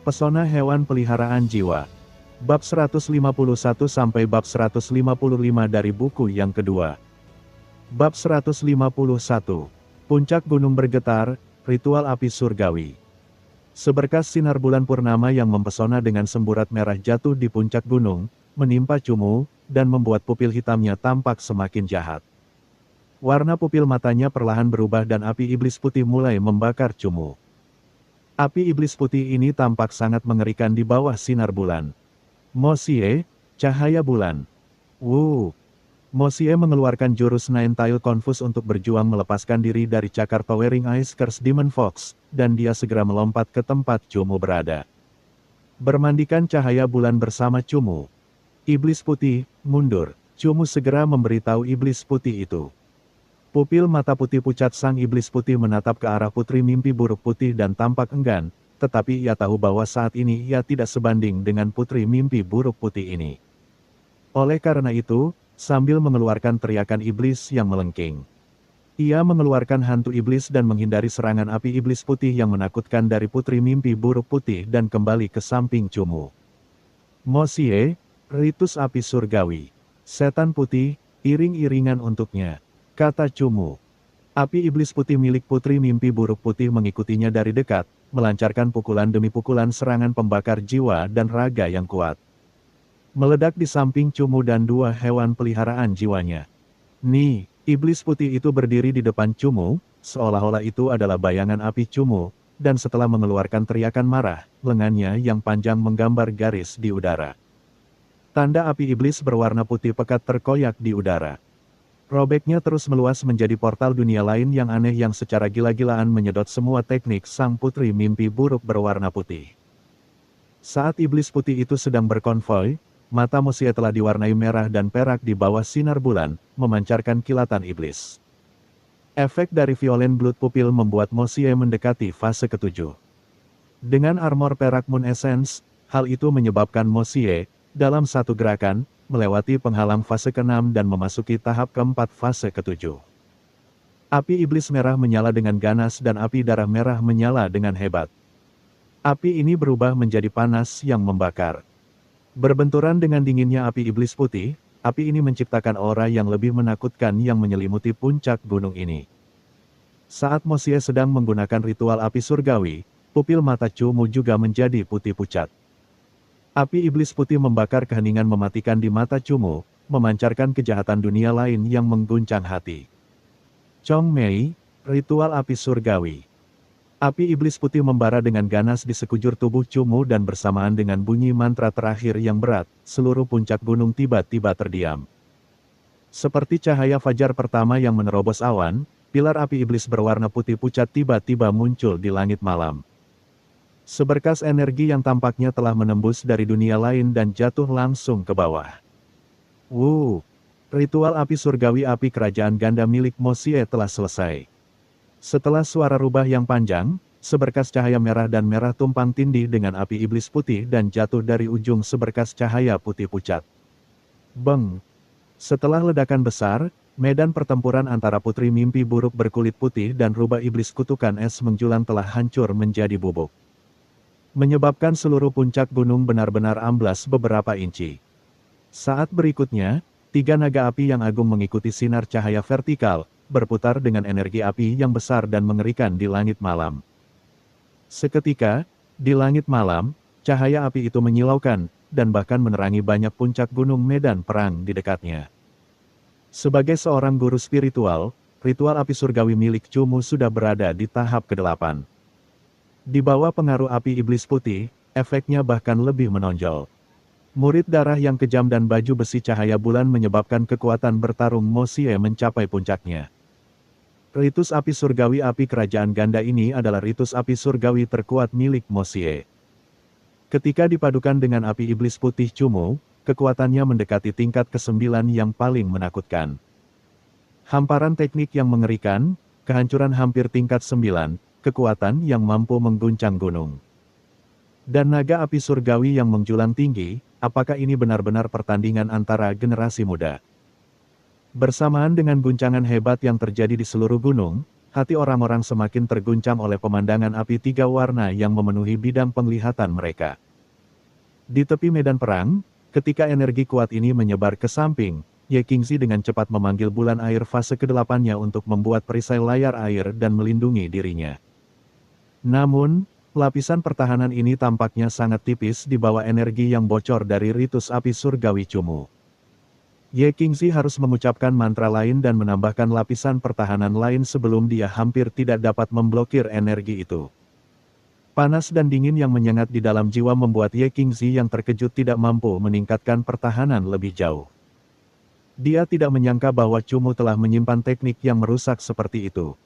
Pesona hewan peliharaan jiwa. Bab 151 sampai bab 155 dari buku yang kedua. Bab 151. Puncak gunung bergetar, ritual api surgawi. Seberkas sinar bulan purnama yang mempesona dengan semburat merah jatuh di puncak gunung, menimpa Cumu, dan membuat pupil hitamnya tampak semakin jahat. Warna pupil matanya perlahan berubah dan api iblis putih mulai membakar Cumu. Api iblis putih ini tampak sangat mengerikan di bawah sinar bulan. Mosie, cahaya bulan. Wuh! Mosie mengeluarkan jurus Nine Tail Confuse untuk berjuang melepaskan diri dari cakar Towering Ice Curse Demon Fox, dan dia segera melompat ke tempat Cumu berada. Bermandikan cahaya bulan bersama Cumu. Iblis putih, mundur. Cumu segera memberitahu iblis putih itu. Pupil mata putih pucat sang iblis putih menatap ke arah putri mimpi buruk putih dan tampak enggan, tetapi ia tahu bahwa saat ini ia tidak sebanding dengan putri mimpi buruk putih ini. Oleh karena itu, sambil mengeluarkan teriakan iblis yang melengking, ia mengeluarkan hantu iblis dan menghindari serangan api iblis putih yang menakutkan dari putri mimpi buruk putih dan kembali ke samping Cumu. Mosie, ritus api surgawi. Setan putih, iring-iringan untuknya, kata Cumu. Api iblis putih milik putri mimpi buruk putih mengikutinya dari dekat, melancarkan pukulan demi pukulan serangan pembakar jiwa dan raga yang kuat. Meledak di samping Cumu dan dua hewan peliharaan jiwanya. Nih, iblis putih itu berdiri di depan Cumu, seolah-olah itu adalah bayangan api Cumu, dan setelah mengeluarkan teriakan marah, lengannya yang panjang menggambar garis di udara. Tanda api iblis berwarna putih pekat terkoyak di udara. Robeknya terus meluas menjadi portal dunia lain yang aneh yang secara gila-gilaan menyedot semua teknik sang putri mimpi buruk berwarna putih. Saat iblis putih itu sedang berkonvoi, mata Mosie telah diwarnai merah dan perak di bawah sinar bulan, memancarkan kilatan iblis. Efek dari Violent Blood Pupil membuat Mosie mendekati fase ketujuh. Dengan armor perak Moon Essence, hal itu menyebabkan Mosie, dalam satu gerakan, melewati penghalang fase ke-6 dan memasuki tahap keempat fase ke-7. Api iblis merah menyala dengan ganas dan api darah merah menyala dengan hebat. Api ini berubah menjadi panas yang membakar. Berbenturan dengan dinginnya api iblis putih, api ini menciptakan aura yang lebih menakutkan yang menyelimuti puncak gunung ini. Saat Mosie sedang menggunakan ritual api surgawi, pupil mata Cumu juga menjadi putih pucat. Api iblis putih membakar keheningan mematikan di mata Cumu, memancarkan kejahatan dunia lain yang mengguncang hati. Chong Mei, ritual api surgawi. Api iblis putih membara dengan ganas di sekujur tubuh Cumu dan bersamaan dengan bunyi mantra terakhir yang berat, seluruh puncak gunung tiba-tiba terdiam. Seperti cahaya fajar pertama yang menerobos awan, pilar api iblis berwarna putih pucat tiba-tiba muncul di langit malam. Seberkas energi yang tampaknya telah menembus dari dunia lain dan jatuh langsung ke bawah. Wuh! Ritual api surgawi api kerajaan ganda milik Mosie telah selesai. Setelah suara rubah yang panjang, seberkas cahaya merah dan merah tumpang tindih dengan api iblis putih dan jatuh dari ujung seberkas cahaya putih pucat. Beng! Setelah ledakan besar, medan pertempuran antara putri mimpi buruk berkulit putih dan rubah iblis kutukan es menjulang telah hancur menjadi bubuk, menyebabkan seluruh puncak gunung benar-benar amblas beberapa inci. Saat berikutnya, tiga naga api yang agung mengikuti sinar cahaya vertikal, berputar dengan energi api yang besar dan mengerikan di langit malam. Seketika, di langit malam, cahaya api itu menyilaukan, dan bahkan menerangi banyak puncak gunung medan perang di dekatnya. Sebagai seorang guru spiritual, ritual api surgawi milik Cumu sudah berada di tahap ke-8. Di bawah pengaruh api iblis putih, efeknya bahkan lebih menonjol. Murid darah yang kejam dan baju besi cahaya bulan menyebabkan kekuatan bertarung Mosie mencapai puncaknya. Ritus api surgawi api kerajaan ganda ini adalah ritus api surgawi terkuat milik Mosie. Ketika dipadukan dengan api iblis putih Cumu, kekuatannya mendekati tingkat ke-9 yang paling menakutkan. Hamparan teknik yang mengerikan, kehancuran hampir tingkat 9, kekuatan yang mampu mengguncang gunung. Dan naga api surgawi yang menjulang tinggi, apakah ini benar-benar pertandingan antara generasi muda? Bersamaan dengan guncangan hebat yang terjadi di seluruh gunung, hati orang-orang semakin terguncang oleh pemandangan api tiga warna yang memenuhi bidang penglihatan mereka. Di tepi medan perang, ketika energi kuat ini menyebar ke samping, Ye Qingzi dengan cepat memanggil bulan air fase ke-8-nya untuk membuat perisai layar air dan melindungi dirinya. Namun, lapisan pertahanan ini tampaknya sangat tipis di bawah energi yang bocor dari ritus api surgawi Cumu. Ye Qingzi harus mengucapkan mantra lain dan menambahkan lapisan pertahanan lain sebelum dia hampir tidak dapat memblokir energi itu. Panas dan dingin yang menyengat di dalam jiwa membuat Ye Qingzi yang terkejut tidak mampu meningkatkan pertahanan lebih jauh. Dia tidak menyangka bahwa Cumu telah menyimpan teknik yang merusak seperti itu.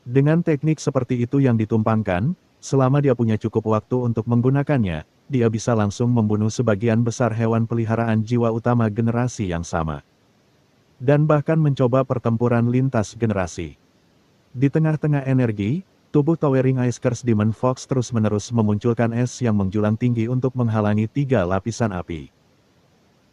Dengan teknik seperti itu yang ditumpangkan, selama dia punya cukup waktu untuk menggunakannya, dia bisa langsung membunuh sebagian besar hewan peliharaan jiwa utama generasi yang sama. Dan bahkan mencoba pertempuran lintas generasi. Di tengah-tengah energi, tubuh Towering Ice Curse Demon Fox terus-menerus memunculkan es yang menjulang tinggi untuk menghalangi tiga lapisan api.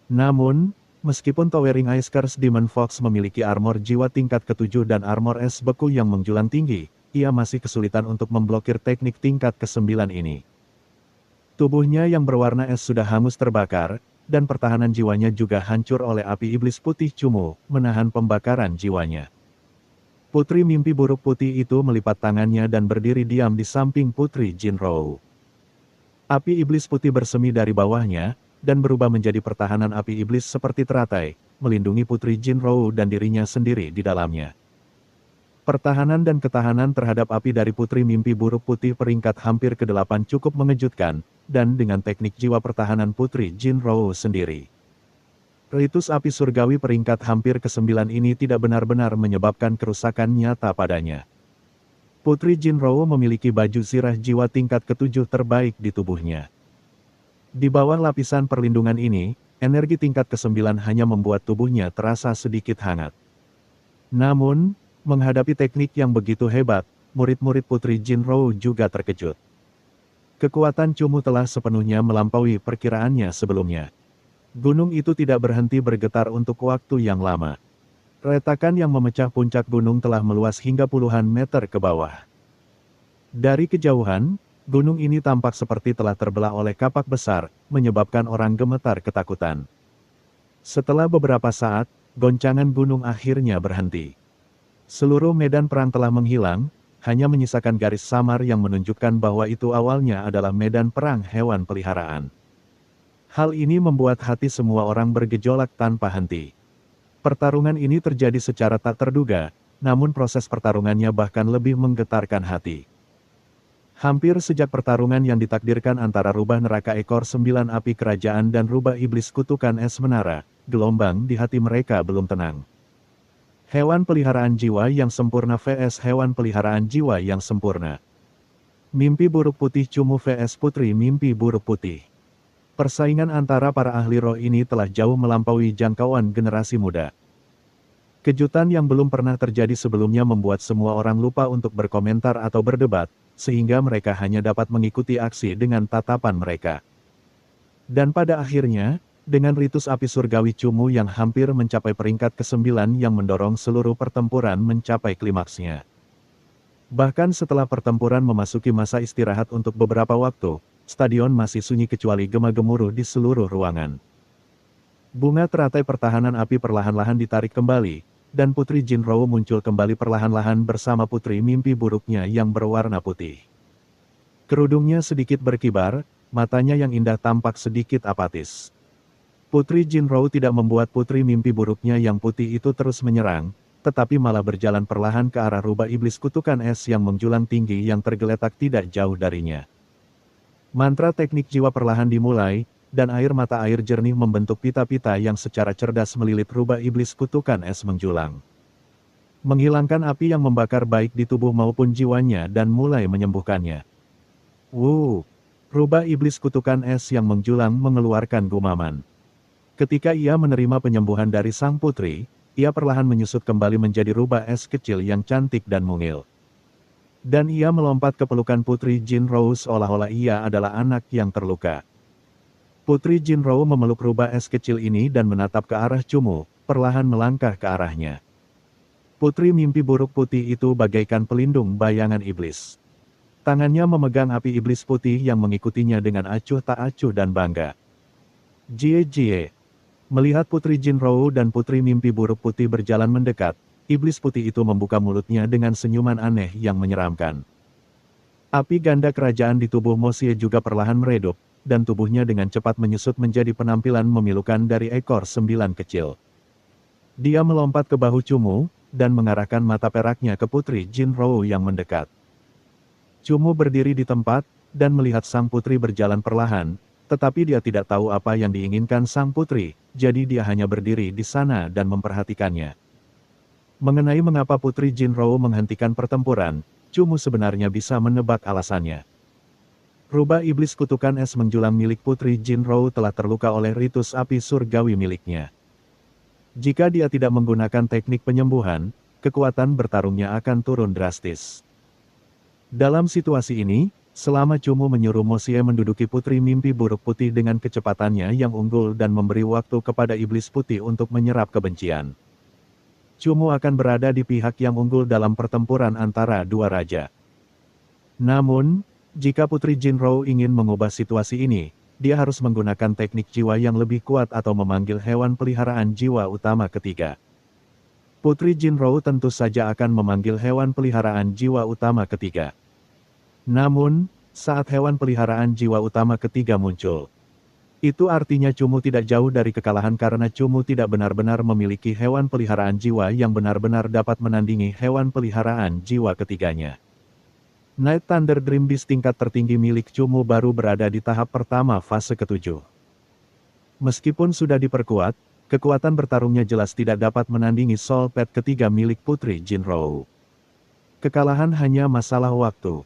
Namun, meskipun Towering Ice Curse Demon Fox memiliki armor jiwa tingkat ke-7 dan armor es beku yang menjulang tinggi, ia masih kesulitan untuk memblokir teknik tingkat ke-9 ini. Tubuhnya yang berwarna es sudah hangus terbakar, dan pertahanan jiwanya juga hancur oleh api iblis putih Cumu, menahan pembakaran jiwanya. Putri mimpi buruk putih itu melipat tangannya dan berdiri diam di samping Putri Jinrou. Api iblis putih bersemi dari bawahnya, dan berubah menjadi pertahanan api iblis seperti teratai, melindungi Putri Jinrou dan dirinya sendiri di dalamnya. Pertahanan dan ketahanan terhadap api dari Putri Mimpi Buruk Putih peringkat hampir ke-8 cukup mengejutkan, dan dengan teknik jiwa pertahanan Putri Jinrou sendiri. Ritus api surgawi peringkat hampir ke-9 ini tidak benar-benar menyebabkan kerusakan nyata padanya. Putri Jinrou memiliki baju zirah jiwa tingkat ke-7 terbaik di tubuhnya. Di bawah lapisan perlindungan ini, energi tingkat ke-9 hanya membuat tubuhnya terasa sedikit hangat. Namun, menghadapi teknik yang begitu hebat, murid-murid Putri Jinrou juga terkejut. Kekuatan Cumu telah sepenuhnya melampaui perkiraannya sebelumnya. Gunung itu tidak berhenti bergetar untuk waktu yang lama. Retakan yang memecah puncak gunung telah meluas hingga puluhan meter ke bawah. Dari kejauhan, gunung ini tampak seperti telah terbelah oleh kapak besar, menyebabkan orang gemetar ketakutan. Setelah beberapa saat, goncangan gunung akhirnya berhenti. Seluruh medan perang telah menghilang, hanya menyisakan garis samar yang menunjukkan bahwa itu awalnya adalah medan perang hewan peliharaan. Hal ini membuat hati semua orang bergejolak tanpa henti. Pertarungan ini terjadi secara tak terduga, namun proses pertarungannya bahkan lebih menggetarkan hati. Hampir sejak pertarungan yang ditakdirkan antara rubah neraka ekor 9 api kerajaan dan rubah iblis kutukan es menara, gelombang di hati mereka belum tenang. Hewan peliharaan jiwa yang sempurna vs hewan peliharaan jiwa yang sempurna. Mimpi buruk putih Cumu vs Putri Mimpi Buruk Putih. Persaingan antara para ahli roh ini telah jauh melampaui jangkauan generasi muda. Kejutan yang belum pernah terjadi sebelumnya membuat semua orang lupa untuk berkomentar atau berdebat, sehingga mereka hanya dapat mengikuti aksi dengan tatapan mereka. Dan pada akhirnya, dengan ritus api surgawi Cumu yang hampir mencapai peringkat ke-9 yang mendorong seluruh pertempuran mencapai klimaksnya. Bahkan setelah pertempuran memasuki masa istirahat untuk beberapa waktu, stadion masih sunyi kecuali gema-gemuruh di seluruh ruangan. Bunga teratai pertahanan api perlahan-lahan ditarik kembali, dan Putri Jinrou muncul kembali perlahan-lahan bersama Putri Mimpi Buruknya yang berwarna putih. Kerudungnya sedikit berkibar, matanya yang indah tampak sedikit apatis. Putri Jinrou tidak membuat Putri Mimpi Buruknya yang putih itu terus menyerang, tetapi malah berjalan perlahan ke arah rubah iblis kutukan es yang menjulang tinggi yang tergeletak tidak jauh darinya. Mantra teknik jiwa perlahan dimulai, dan air mata air jernih membentuk pita-pita yang secara cerdas melilit rubah iblis kutukan es menjulang. Menghilangkan api yang membakar baik di tubuh maupun jiwanya dan mulai menyembuhkannya. Rubah iblis kutukan es yang menjulang mengeluarkan gumaman. Ketika ia menerima penyembuhan dari sang putri, ia perlahan menyusut kembali menjadi rubah es kecil yang cantik dan mungil. Dan ia melompat ke pelukan Putri Jinrou seolah-olah ia adalah anak yang terluka. Putri Jinrou memeluk rubah es kecil ini dan menatap ke arah Cumu, perlahan melangkah ke arahnya. Putri mimpi buruk putih itu bagaikan pelindung bayangan iblis. Tangannya memegang api iblis putih yang mengikutinya dengan acuh tak acuh dan bangga. Jie Jie. Melihat Putri Jinrou dan Putri mimpi buruk putih berjalan mendekat, iblis putih itu membuka mulutnya dengan senyuman aneh yang menyeramkan. Api ganda kerajaan di tubuh Mo Xie juga perlahan meredup, dan tubuhnya dengan cepat menyusut menjadi penampilan memilukan dari ekor 9 kecil. Dia melompat ke bahu Cumu, dan mengarahkan mata peraknya ke Putri Jinrou yang mendekat. Cumu berdiri di tempat, dan melihat sang putri berjalan perlahan, tetapi dia tidak tahu apa yang diinginkan sang putri, jadi dia hanya berdiri di sana dan memperhatikannya. Mengenai mengapa Putri Jinrou menghentikan pertempuran, Cumu sebenarnya bisa menebak alasannya. Rubah iblis kutukan es menjulang milik Putri Jinrou telah terluka oleh ritus api surgawi miliknya. Jika dia tidak menggunakan teknik penyembuhan, kekuatan bertarungnya akan turun drastis. Dalam situasi ini, selama Cumu menyuruh Mo Xie menduduki Putri mimpi buruk putih dengan kecepatannya yang unggul dan memberi waktu kepada iblis putih untuk menyerap kebencian, Cumu akan berada di pihak yang unggul dalam pertempuran antara dua raja. Namun, jika Putri Jinrou ingin mengubah situasi ini, dia harus menggunakan teknik jiwa yang lebih kuat atau memanggil hewan peliharaan jiwa utama ketiga. Putri Jinrou tentu saja akan memanggil hewan peliharaan jiwa utama ketiga. Namun, saat hewan peliharaan jiwa utama ketiga muncul, itu artinya Cumu tidak jauh dari kekalahan karena Cumu tidak benar-benar memiliki hewan peliharaan jiwa yang benar-benar dapat menandingi hewan peliharaan jiwa ketiganya. Night Thunder Dream Beast tingkat tertinggi milik Cumu baru berada di tahap pertama fase ke-7. Meskipun sudah diperkuat, kekuatan bertarungnya jelas tidak dapat menandingi Soul Pet ketiga milik Putri Jinrou. Kekalahan hanya masalah waktu.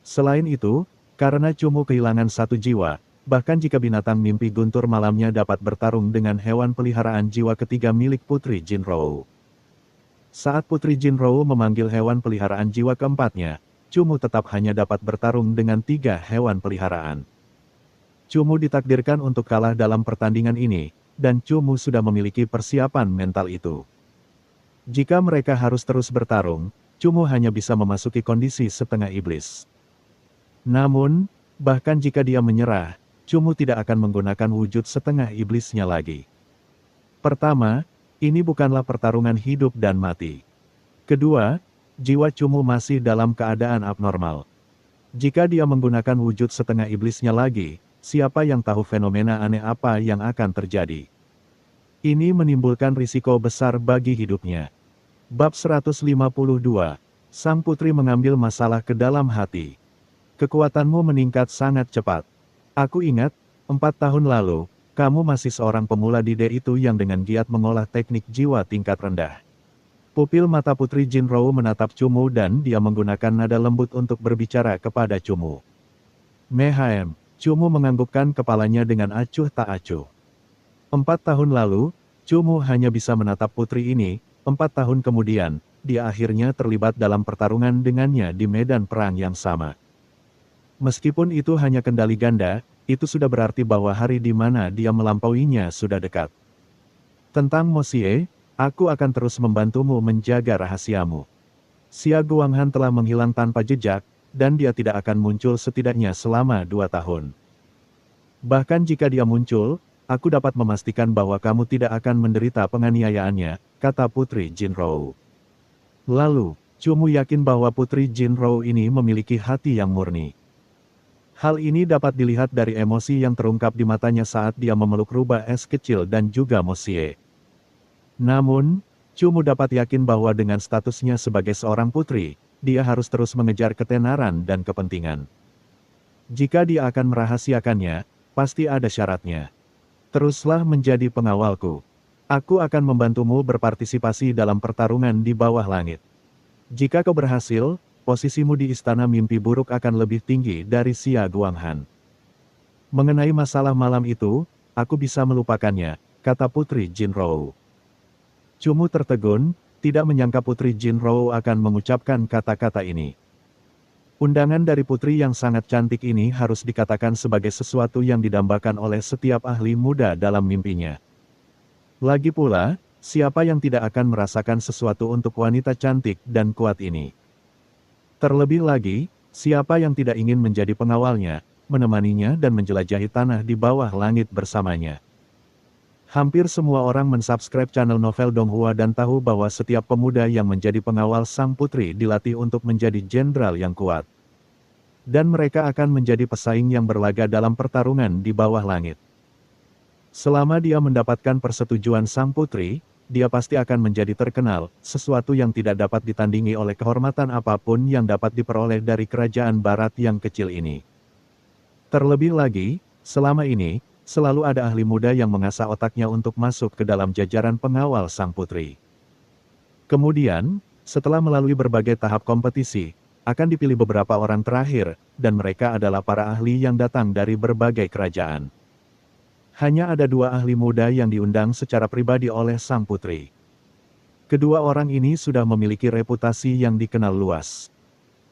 Selain itu, karena Cumu kehilangan satu jiwa, bahkan jika binatang mimpi guntur malamnya dapat bertarung dengan hewan peliharaan jiwa ketiga milik Putri Jinrou. Saat Putri Jinrou memanggil hewan peliharaan jiwa keempatnya, Cumu tetap hanya dapat bertarung dengan 3 hewan peliharaan. Cumu ditakdirkan untuk kalah dalam pertandingan ini, dan Cumu sudah memiliki persiapan mental itu. Jika mereka harus terus bertarung, Cumu hanya bisa memasuki kondisi setengah iblis. Namun, bahkan jika dia menyerah, Cumu tidak akan menggunakan wujud setengah iblisnya lagi. Pertama, ini bukanlah pertarungan hidup dan mati. Kedua, jiwa Cumu masih dalam keadaan abnormal. Jika dia menggunakan wujud setengah iblisnya lagi, siapa yang tahu fenomena aneh apa yang akan terjadi. Ini menimbulkan risiko besar bagi hidupnya. Bab 152, Sang Putri mengambil masalah ke dalam hati. Kekuatanmu meningkat sangat cepat. Aku ingat, 4 tahun lalu, kamu masih seorang pemula di D itu yang dengan giat mengolah teknik jiwa tingkat rendah. Pupil mata Putri Jinrou menatap Cumu dan dia menggunakan nada lembut untuk berbicara kepada Cumu. Mehem, Cumu menganggukkan kepalanya dengan acuh tak acuh. 4 tahun lalu, Cumu hanya bisa menatap putri ini, 4 tahun kemudian, dia akhirnya terlibat dalam pertarungan dengannya di medan perang yang sama. Meskipun itu hanya kendali ganda, itu sudah berarti bahwa hari di mana dia melampauinya sudah dekat. Tentang Mo Xie, aku akan terus membantumu menjaga rahasiamu. Xia Guanghan telah menghilang tanpa jejak, dan dia tidak akan muncul setidaknya selama 2 tahun. Bahkan jika dia muncul, aku dapat memastikan bahwa kamu tidak akan menderita penganiayaannya, kata Putri Jinrou. Lalu, Cumu yakin bahwa Putri Jinrou ini memiliki hati yang murni. Hal ini dapat dilihat dari emosi yang terungkap di matanya saat dia memeluk rubah es kecil dan juga Mo Xie. Namun, Cumu dapat yakin bahwa dengan statusnya sebagai seorang putri, dia harus terus mengejar ketenaran dan kepentingan. Jika dia akan merahasiakannya, pasti ada syaratnya. Teruslah menjadi pengawalku. Aku akan membantumu berpartisipasi dalam pertarungan di bawah langit. Jika kau berhasil, posisimu di istana mimpi buruk akan lebih tinggi dari Xia Guanghan. Mengenai masalah malam itu, aku bisa melupakannya, kata Putri Jinrou. Cumu tertegun, tidak menyangka Putri Jinrou akan mengucapkan kata-kata ini. Undangan dari putri yang sangat cantik ini harus dikatakan sebagai sesuatu yang didambakan oleh setiap ahli muda dalam mimpinya. Lagi pula, Siapa yang tidak akan merasakan sesuatu untuk wanita cantik dan kuat ini? Terlebih lagi, siapa yang tidak ingin menjadi pengawalnya, menemaninya dan menjelajahi tanah di bawah langit bersamanya? Hampir semua orang mensubscribe channel Novel Donghua dan tahu bahwa setiap pemuda yang menjadi pengawal sang putri dilatih untuk menjadi jenderal yang kuat. Dan mereka akan menjadi pesaing yang berlaga dalam pertarungan di bawah langit. Selama dia mendapatkan persetujuan sang putri, dia pasti akan menjadi terkenal, sesuatu yang tidak dapat ditandingi oleh kehormatan apapun yang dapat diperoleh dari kerajaan barat yang kecil ini. Terlebih lagi, selama ini, selalu ada ahli muda yang mengasah otaknya untuk masuk ke dalam jajaran pengawal sang putri. Kemudian, setelah melalui berbagai tahap kompetisi, akan dipilih beberapa orang terakhir, dan mereka adalah para ahli yang datang dari berbagai kerajaan. Hanya ada 2 ahli muda yang diundang secara pribadi oleh sang putri. Kedua orang ini sudah memiliki reputasi yang dikenal luas.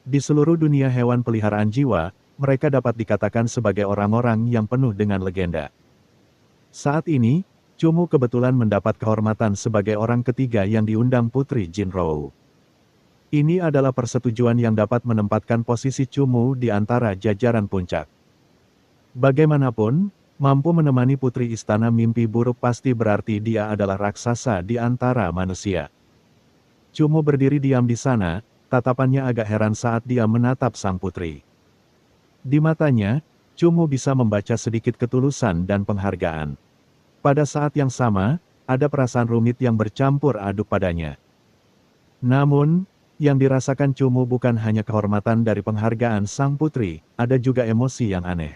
Di seluruh dunia hewan peliharaan jiwa, mereka dapat dikatakan sebagai orang-orang yang penuh dengan legenda. Saat ini, Cumu kebetulan mendapat kehormatan sebagai orang ketiga yang diundang Putri Jinrou. Ini adalah persetujuan yang dapat menempatkan posisi Cumu di antara jajaran puncak. Bagaimanapun, mampu menemani Putri Istana Mimpi Buruk pasti berarti dia adalah raksasa di antara manusia. Cumu berdiri diam di sana, tatapannya agak heran saat dia menatap sang putri. Di matanya, Cumu bisa membaca sedikit ketulusan dan penghargaan. Pada saat yang sama, ada perasaan rumit yang bercampur aduk padanya. Namun, yang dirasakan Cumu bukan hanya kehormatan dari penghargaan sang putri, ada juga emosi yang aneh.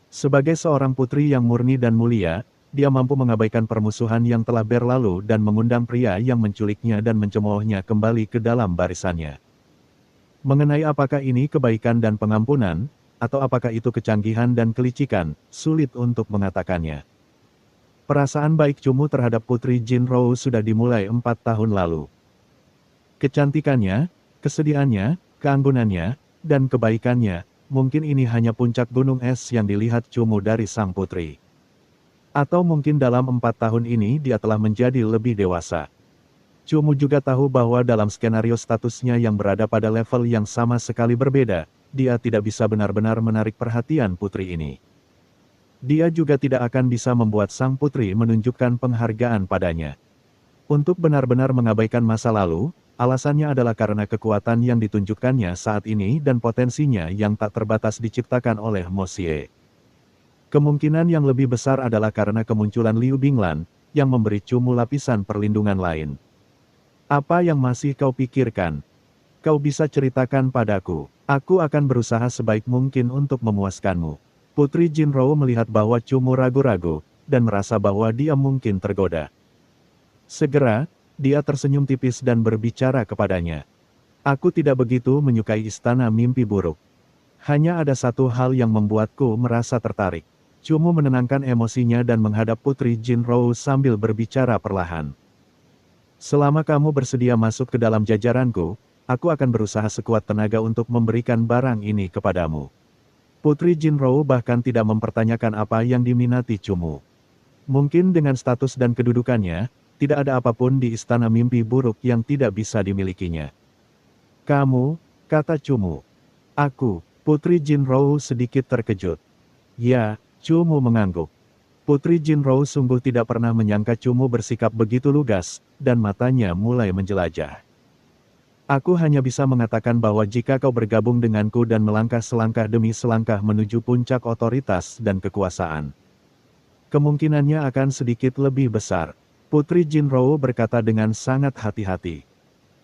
Sebagai seorang putri yang murni dan mulia, dia mampu mengabaikan permusuhan yang telah berlalu dan mengundang pria yang menculiknya dan mencemoohnya kembali ke dalam barisannya. Mengenai apakah ini kebaikan dan pengampunan, atau apakah itu kecanggihan dan kelicikan, sulit untuk mengatakannya. Perasaan baik Cumu terhadap Putri Jinrou sudah dimulai 4 tahun lalu. Kecantikannya, kesedihannya, keanggunannya, dan kebaikannya, mungkin ini hanya puncak gunung es yang dilihat Cumu dari sang putri. Atau mungkin dalam 4 tahun ini dia telah menjadi lebih dewasa. Cumu juga tahu bahwa dalam skenario statusnya yang berada pada level yang sama sekali berbeda, dia tidak bisa benar-benar menarik perhatian putri ini. Dia juga tidak akan bisa membuat sang putri menunjukkan penghargaan padanya. Untuk benar-benar mengabaikan masa lalu, alasannya adalah karena kekuatan yang ditunjukkannya saat ini dan potensinya yang tak terbatas diciptakan oleh Mo Xie. Kemungkinan yang lebih besar adalah karena kemunculan Liu Binglan, yang memberi Cumu lapisan perlindungan lain. Apa yang masih kau pikirkan? Kau bisa ceritakan padaku. Aku akan berusaha sebaik mungkin untuk memuaskanmu. Putri Jinrou melihat bahwa Cumu ragu-ragu, dan merasa bahwa dia mungkin tergoda. Segera, dia tersenyum tipis dan berbicara kepadanya. Aku tidak begitu menyukai Istana Mimpi Buruk. Hanya ada satu hal yang membuatku merasa tertarik. Cumu menenangkan emosinya dan menghadap Putri Jinrou sambil berbicara perlahan. Selama kamu bersedia masuk ke dalam jajaranku, aku akan berusaha sekuat tenaga untuk memberikan barang ini kepadamu. Putri Jinrou bahkan tidak mempertanyakan apa yang diminati Cumu. Mungkin dengan status dan kedudukannya, tidak ada apapun di Istana Mimpi Buruk yang tidak bisa dimilikinya. Kamu, kata Cumu. Aku, Putri Jinrou sedikit terkejut. Ya, Cumu mengangguk. Putri Jinrou sungguh tidak pernah menyangka Cumu bersikap begitu lugas, dan matanya mulai menjelajah. Aku hanya bisa mengatakan bahwa jika kau bergabung denganku dan melangkah selangkah demi selangkah menuju puncak otoritas dan kekuasaan, kemungkinannya akan sedikit lebih besar. Putri Jinrou berkata dengan sangat hati-hati.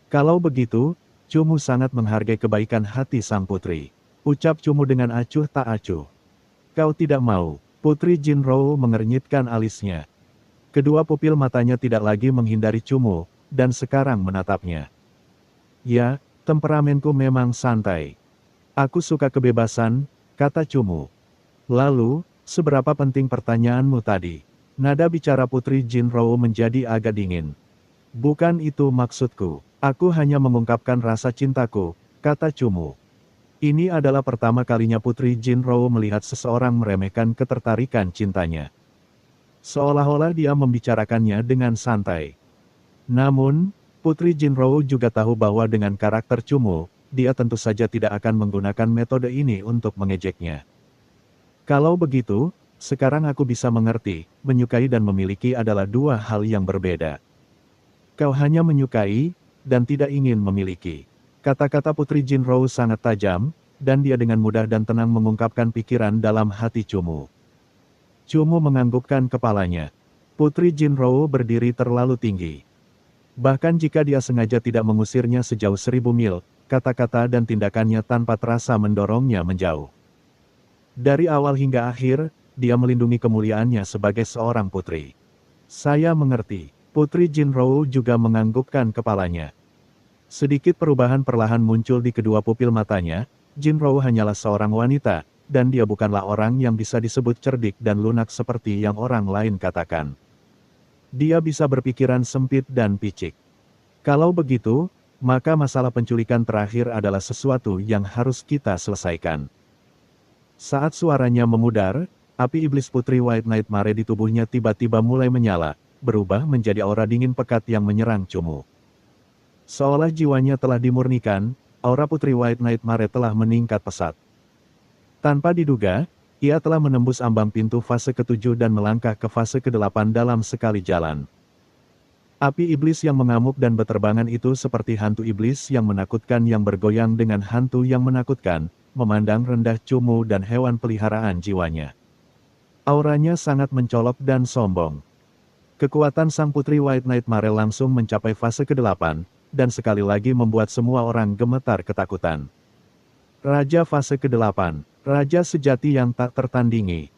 Kalau begitu, Cumu sangat menghargai kebaikan hati sang putri. Ucap Cumu dengan acuh tak acuh. Kau tidak mau. Putri Jinrou mengernyitkan alisnya. Kedua pupil matanya tidak lagi menghindari Cumu, dan sekarang menatapnya. Ya, temperamenku memang santai. Aku suka kebebasan, kata Cumu. Lalu, seberapa penting pertanyaanmu tadi? Nada bicara Putri Jinrou menjadi agak dingin. Bukan itu maksudku. Aku hanya mengungkapkan rasa cintaku, kata Cumu. Ini adalah pertama kalinya Putri Jinrou melihat seseorang meremehkan ketertarikan cintanya. Seolah-olah dia membicarakannya dengan santai. Namun, Putri Jinro juga tahu bahwa dengan karakter Cumu, dia tentu saja tidak akan menggunakan metode ini untuk mengejeknya. Kalau begitu, sekarang aku bisa mengerti, menyukai dan memiliki adalah dua hal yang berbeda. Kau hanya menyukai, dan tidak ingin memiliki. Kata-kata Putri Jinro sangat tajam, dan dia dengan mudah dan tenang mengungkapkan pikiran dalam hati Cumu. Cumu menganggukkan kepalanya. Putri Jinro berdiri terlalu tinggi. Bahkan jika dia sengaja tidak mengusirnya sejauh 1000 mil, kata-kata dan tindakannya tanpa terasa mendorongnya menjauh. Dari awal hingga akhir, dia melindungi kemuliaannya sebagai seorang putri. Saya mengerti. Putri Jinro juga menganggukkan kepalanya. Sedikit perubahan perlahan muncul di kedua pupil matanya. Jinro hanyalah seorang wanita, dan dia bukanlah orang yang bisa disebut cerdik dan lunak seperti yang orang lain katakan. Dia bisa berpikiran sempit dan picik. Kalau begitu, maka masalah penculikan terakhir adalah sesuatu yang harus kita selesaikan. Saat suaranya memudar, api iblis Putri White Nightmare di tubuhnya tiba-tiba mulai menyala, berubah menjadi aura dingin pekat yang menyerang Cumu. Seolah jiwanya telah dimurnikan, aura Putri White Nightmare telah meningkat pesat. Tanpa diduga, ia telah menembus ambang pintu fase ke-7 dan melangkah ke fase ke-8 dalam sekali jalan. Api iblis yang mengamuk dan beterbangan itu seperti hantu iblis yang menakutkan yang bergoyang dengan hantu yang menakutkan, memandang rendah Cumu dan hewan peliharaan jiwanya. Auranya sangat mencolok dan sombong. Kekuatan sang Putri White Nightmare langsung mencapai fase ke-8, dan sekali lagi membuat semua orang gemetar ketakutan. Raja fase ke-8, Raja sejati yang tak tertandingi.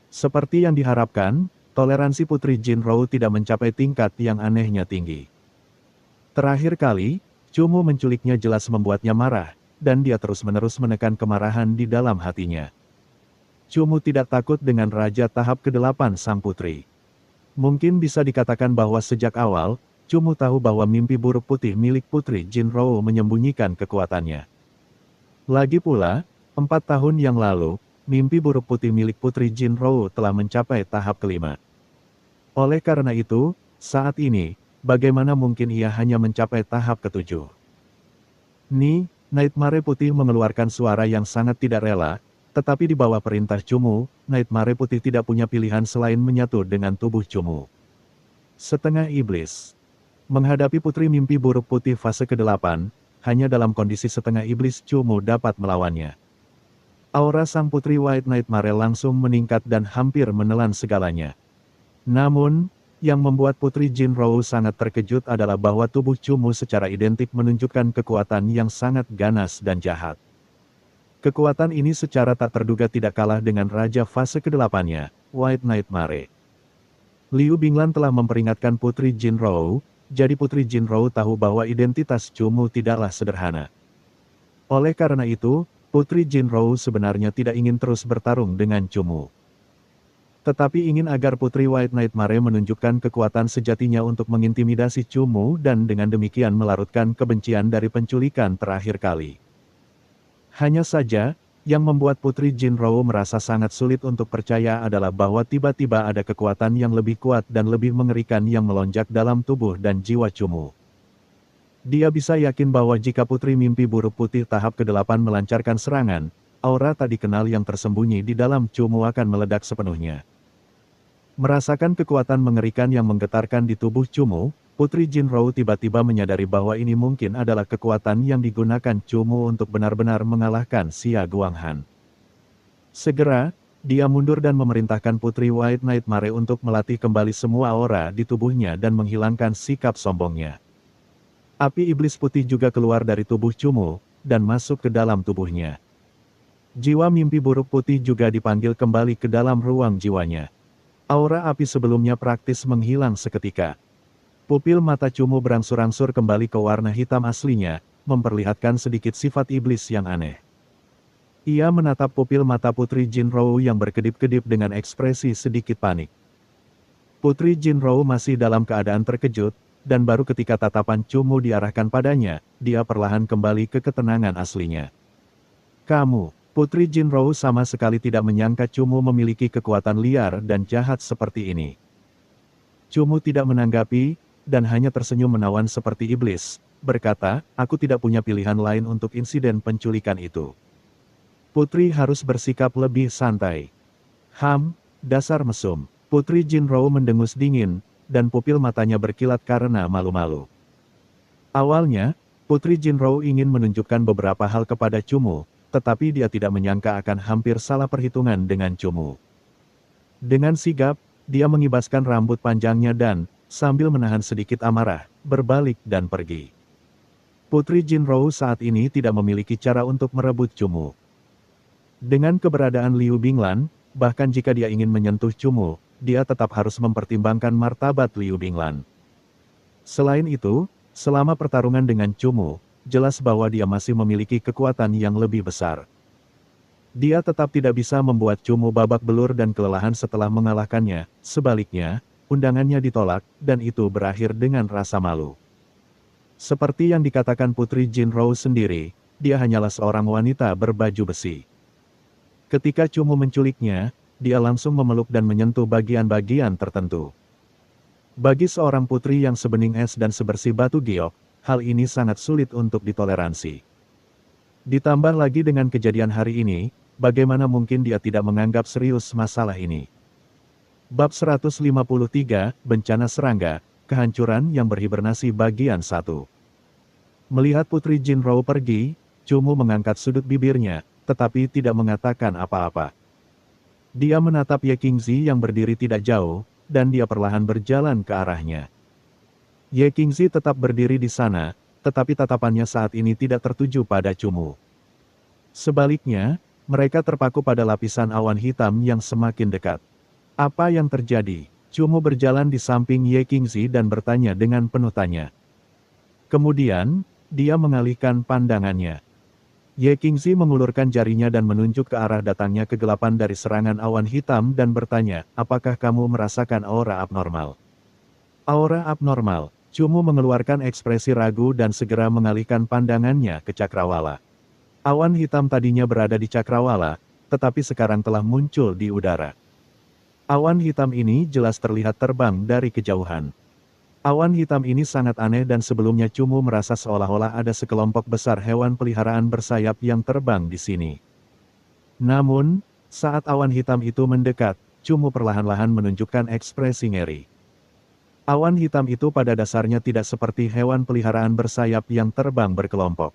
Seperti yang diharapkan, toleransi Putri Jinro tidak mencapai tingkat yang anehnya tinggi. Terakhir kali, Cumu menculiknya jelas membuatnya marah, dan dia terus-menerus menekan kemarahan di dalam hatinya. Cumu tidak takut dengan Raja tahap ke-8 sang putri. Mungkin bisa dikatakan bahwa sejak awal, Cumu tahu bahwa mimpi buruk putih milik Putri Jinro menyembunyikan kekuatannya. Lagi pula, 4 tahun yang lalu, mimpi buruk putih milik Putri Jinro telah mencapai tahap ke-5. Oleh karena itu, saat ini, bagaimana mungkin ia hanya mencapai tahap ke-7? Nightmare Putih mengeluarkan suara yang sangat tidak rela, tetapi di bawah perintah Cumu, Nightmare Putih tidak punya pilihan selain menyatu dengan tubuh Cumu. Setengah iblis. Menghadapi Putri Mimpi Buruk Putih fase ke-8, hanya dalam kondisi setengah iblis Cumu dapat melawannya. Aura sang Putri White Nightmare langsung meningkat dan hampir menelan segalanya. Namun, yang membuat Putri Jinro sangat terkejut adalah bahwa tubuh Cumu secara identik menunjukkan kekuatan yang sangat ganas dan jahat. Kekuatan ini secara tak terduga tidak kalah dengan Raja fase ke-8-nya, White Nightmare. Liu Binglan telah memperingatkan Putri Jinro, jadi Putri Jinro tahu bahwa identitas Cumu tidaklah sederhana. Oleh karena itu, Putri Jinro sebenarnya tidak ingin terus bertarung dengan Cumu. Tetapi ingin agar Putri White Nightmare menunjukkan kekuatan sejatinya untuk mengintimidasi Cumu dan dengan demikian melarutkan kebencian dari penculikan terakhir kali. Hanya saja, yang membuat Putri Jinro merasa sangat sulit untuk percaya adalah bahwa tiba-tiba ada kekuatan yang lebih kuat dan lebih mengerikan yang melonjak dalam tubuh dan jiwa Cumu. Dia bisa yakin bahwa jika Putri Mimpi Buruk Putih tahap ke-8 melancarkan serangan, aura tak dikenal yang tersembunyi di dalam Cumu akan meledak sepenuhnya. Merasakan kekuatan mengerikan yang menggetarkan di tubuh Cumu, Putri Jinro tiba-tiba menyadari bahwa ini mungkin adalah kekuatan yang digunakan Cumu untuk benar-benar mengalahkan Xia Guanghan. Segera, dia mundur dan memerintahkan Putri White Nightmare untuk melatih kembali semua aura di tubuhnya dan menghilangkan sikap sombongnya. Api iblis putih juga keluar dari tubuh Cumu, dan masuk ke dalam tubuhnya. Jiwa mimpi buruk putih juga dipanggil kembali ke dalam ruang jiwanya. Aura api sebelumnya praktis menghilang seketika. Pupil mata Cumu berangsur-angsur kembali ke warna hitam aslinya, memperlihatkan sedikit sifat iblis yang aneh. Ia menatap pupil mata Putri Jinro yang berkedip-kedip dengan ekspresi sedikit panik. Putri Jinro masih dalam keadaan terkejut, dan baru ketika tatapan Cumu diarahkan padanya, dia perlahan kembali ke ketenangan aslinya. Kamu, Putri Jinro sama sekali tidak menyangka Cumu memiliki kekuatan liar dan jahat seperti ini. Cumu tidak menanggapi, dan hanya tersenyum menawan seperti iblis, berkata, aku tidak punya pilihan lain untuk insiden penculikan itu. Putri harus bersikap lebih santai. Dasar mesum. Putri Jinrou mendengus dingin, dan pupil matanya berkilat karena malu-malu. Awalnya, Putri Jinrou ingin menunjukkan beberapa hal kepada Cumu, tetapi dia tidak menyangka akan hampir salah perhitungan dengan Cumu. Dengan sigap, dia mengibaskan rambut panjangnya dan, sambil menahan sedikit amarah, berbalik dan pergi. Putri Jinrou saat ini tidak memiliki cara untuk merebut Cumu. Dengan keberadaan Liu Binglan, bahkan jika dia ingin menyentuh Cumu, dia tetap harus mempertimbangkan martabat Liu Binglan. Selain itu, selama pertarungan dengan Cumu, jelas bahwa dia masih memiliki kekuatan yang lebih besar. Dia tetap tidak bisa membuat Cumu babak belur dan kelelahan setelah mengalahkannya, sebaliknya, undangannya ditolak, dan itu berakhir dengan rasa malu. Seperti yang dikatakan Putri Jinrou sendiri, dia hanyalah seorang wanita berbaju besi. Ketika Cumu menculiknya, dia langsung memeluk dan menyentuh bagian-bagian tertentu. Bagi seorang putri yang sebening es dan sebersih batu giok, hal ini sangat sulit untuk ditoleransi. Ditambah lagi dengan kejadian hari ini, bagaimana mungkin dia tidak menganggap serius masalah ini. Bab 153, Bencana Serangga, Kehancuran yang Berhibernasi bagian 1. Melihat Putri Jinrou pergi, Cumu mengangkat sudut bibirnya, tetapi tidak mengatakan apa-apa. Dia menatap Ye Qingzi yang berdiri tidak jauh, dan dia perlahan berjalan ke arahnya. Ye Qingzi tetap berdiri di sana, tetapi tatapannya saat ini tidak tertuju pada Cumu. Sebaliknya, mereka terpaku pada lapisan awan hitam yang semakin dekat. Apa yang terjadi? Cumu berjalan di samping Ye Qingzi dan bertanya dengan penuh tanya. Kemudian, dia mengalihkan pandangannya. Ye Qingzi mengulurkan jarinya dan menunjuk ke arah datangnya kegelapan dari serangan awan hitam dan bertanya, apakah kamu merasakan aura abnormal? Aura abnormal. Cumu mengeluarkan ekspresi ragu dan segera mengalihkan pandangannya ke Cakrawala. Awan hitam tadinya berada di Cakrawala, tetapi sekarang telah muncul di udara. Awan hitam ini jelas terlihat terbang dari kejauhan. Awan hitam ini sangat aneh dan sebelumnya Cumu merasa seolah-olah ada sekelompok besar hewan peliharaan bersayap yang terbang di sini. Namun, saat awan hitam itu mendekat, Cumu perlahan-lahan menunjukkan ekspresi ngeri. Awan hitam itu pada dasarnya tidak seperti hewan peliharaan bersayap yang terbang berkelompok.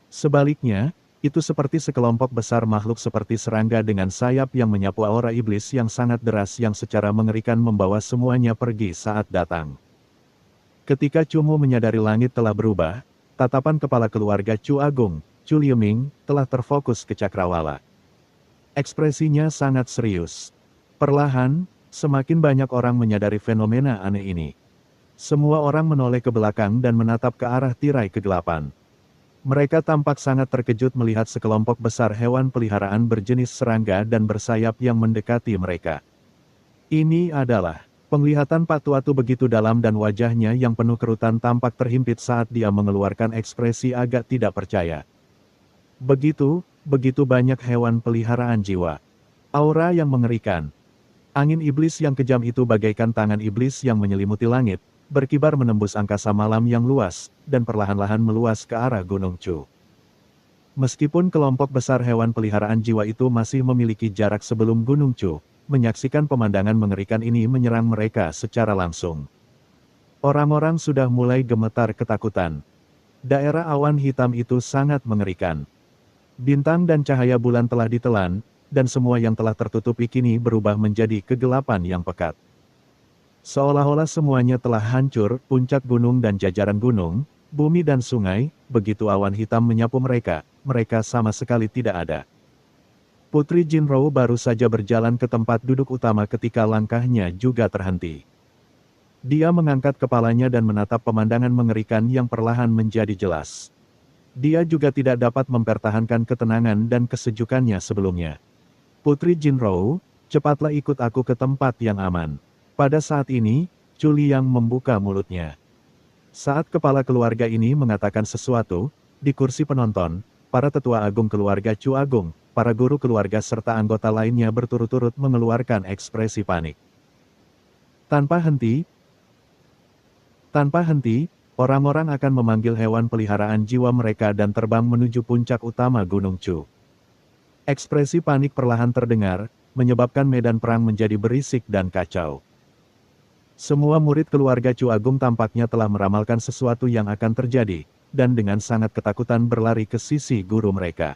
Sebaliknya, itu seperti sekelompok besar makhluk seperti serangga dengan sayap yang menyapu aura iblis yang sangat deras yang secara mengerikan membawa semuanya pergi saat datang. Ketika Cumu menyadari langit telah berubah, tatapan kepala keluarga Chu Agung, Chu Lieming, telah terfokus ke Cakrawala. Ekspresinya sangat serius. Perlahan, semakin banyak orang menyadari fenomena aneh ini. Semua orang menoleh ke belakang dan menatap ke arah tirai kegelapan. Mereka tampak sangat terkejut melihat sekelompok besar hewan peliharaan berjenis serangga dan bersayap yang mendekati mereka. Ini adalah penglihatan Pak Tuatu begitu dalam dan wajahnya yang penuh kerutan tampak terhimpit saat dia mengeluarkan ekspresi agak tidak percaya. Begitu banyak hewan peliharaan jiwa. Aura yang mengerikan. Angin iblis yang kejam itu bagaikan tangan iblis yang menyelimuti langit, berkibar menembus angkasa malam yang luas, dan perlahan-lahan meluas ke arah Gunung Chu. Meskipun kelompok besar hewan peliharaan jiwa itu masih memiliki jarak sebelum Gunung Chu, menyaksikan pemandangan mengerikan ini menyerang mereka secara langsung. Orang-orang sudah mulai gemetar ketakutan. Daerah awan hitam itu sangat mengerikan. Bintang dan cahaya bulan telah ditelan, dan semua yang telah tertutupi kini berubah menjadi kegelapan yang pekat. Seolah-olah semuanya telah hancur, puncak gunung dan jajaran gunung, bumi dan sungai, begitu awan hitam menyapu mereka, mereka sama sekali tidak ada. Putri Jinrou baru saja berjalan ke tempat duduk utama ketika langkahnya juga terhenti. Dia mengangkat kepalanya dan menatap pemandangan mengerikan yang perlahan menjadi jelas. Dia juga tidak dapat mempertahankan ketenangan dan kesejukannya sebelumnya. Putri Jinrou, cepatlah ikut aku ke tempat yang aman. Pada saat ini, Chu Liang membuka mulutnya. Saat kepala keluarga ini mengatakan sesuatu, di kursi penonton, para tetua agung keluarga Chu Agung, para guru keluarga serta anggota lainnya berturut-turut mengeluarkan ekspresi panik. Tanpa henti, orang-orang akan memanggil hewan peliharaan jiwa mereka dan terbang menuju puncak utama Gunung Chu. Ekspresi panik perlahan terdengar, menyebabkan medan perang menjadi berisik dan kacau. Semua murid keluarga Chu Agung tampaknya telah meramalkan sesuatu yang akan terjadi, dan dengan sangat ketakutan berlari ke sisi guru mereka.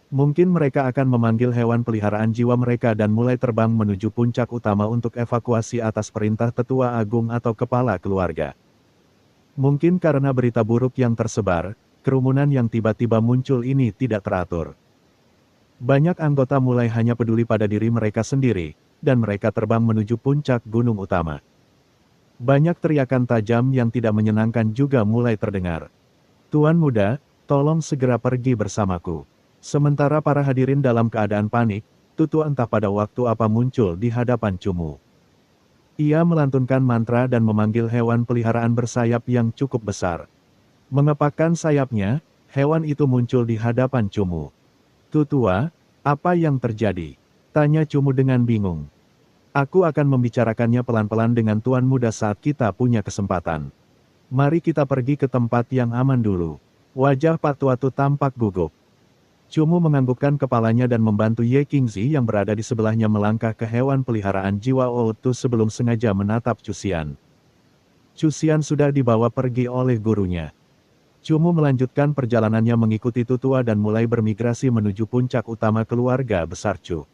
Mungkin mereka akan memanggil hewan peliharaan jiwa mereka dan mulai terbang menuju puncak utama untuk evakuasi atas perintah tetua agung atau kepala keluarga. Mungkin karena berita buruk yang tersebar, kerumunan yang tiba-tiba muncul ini tidak teratur. Banyak anggota mulai hanya peduli pada diri mereka sendiri, dan mereka terbang menuju puncak gunung utama. Banyak teriakan tajam yang tidak menyenangkan juga mulai terdengar. "Tuan muda, tolong segera pergi bersamaku." Sementara para hadirin dalam keadaan panik, Tutu entah pada waktu apa muncul di hadapan Cumu. Ia melantunkan mantra dan memanggil hewan peliharaan bersayap yang cukup besar. Mengepakkan sayapnya, hewan itu muncul di hadapan Cumu. "Tutua, apa yang terjadi?" tanya Cumu dengan bingung. "Aku akan membicarakannya pelan-pelan dengan tuan muda saat kita punya kesempatan. Mari kita pergi ke tempat yang aman dulu." Wajah Pak Tuatu tampak gugup. Cumu menganggukkan kepalanya dan membantu Ye Qingzi yang berada di sebelahnya melangkah ke hewan peliharaan jiwa Outu sebelum sengaja menatap Cusian. Cusian sudah dibawa pergi oleh gurunya. Cumu melanjutkan perjalanannya mengikuti Tutua dan mulai bermigrasi menuju puncak utama keluarga besar Chu.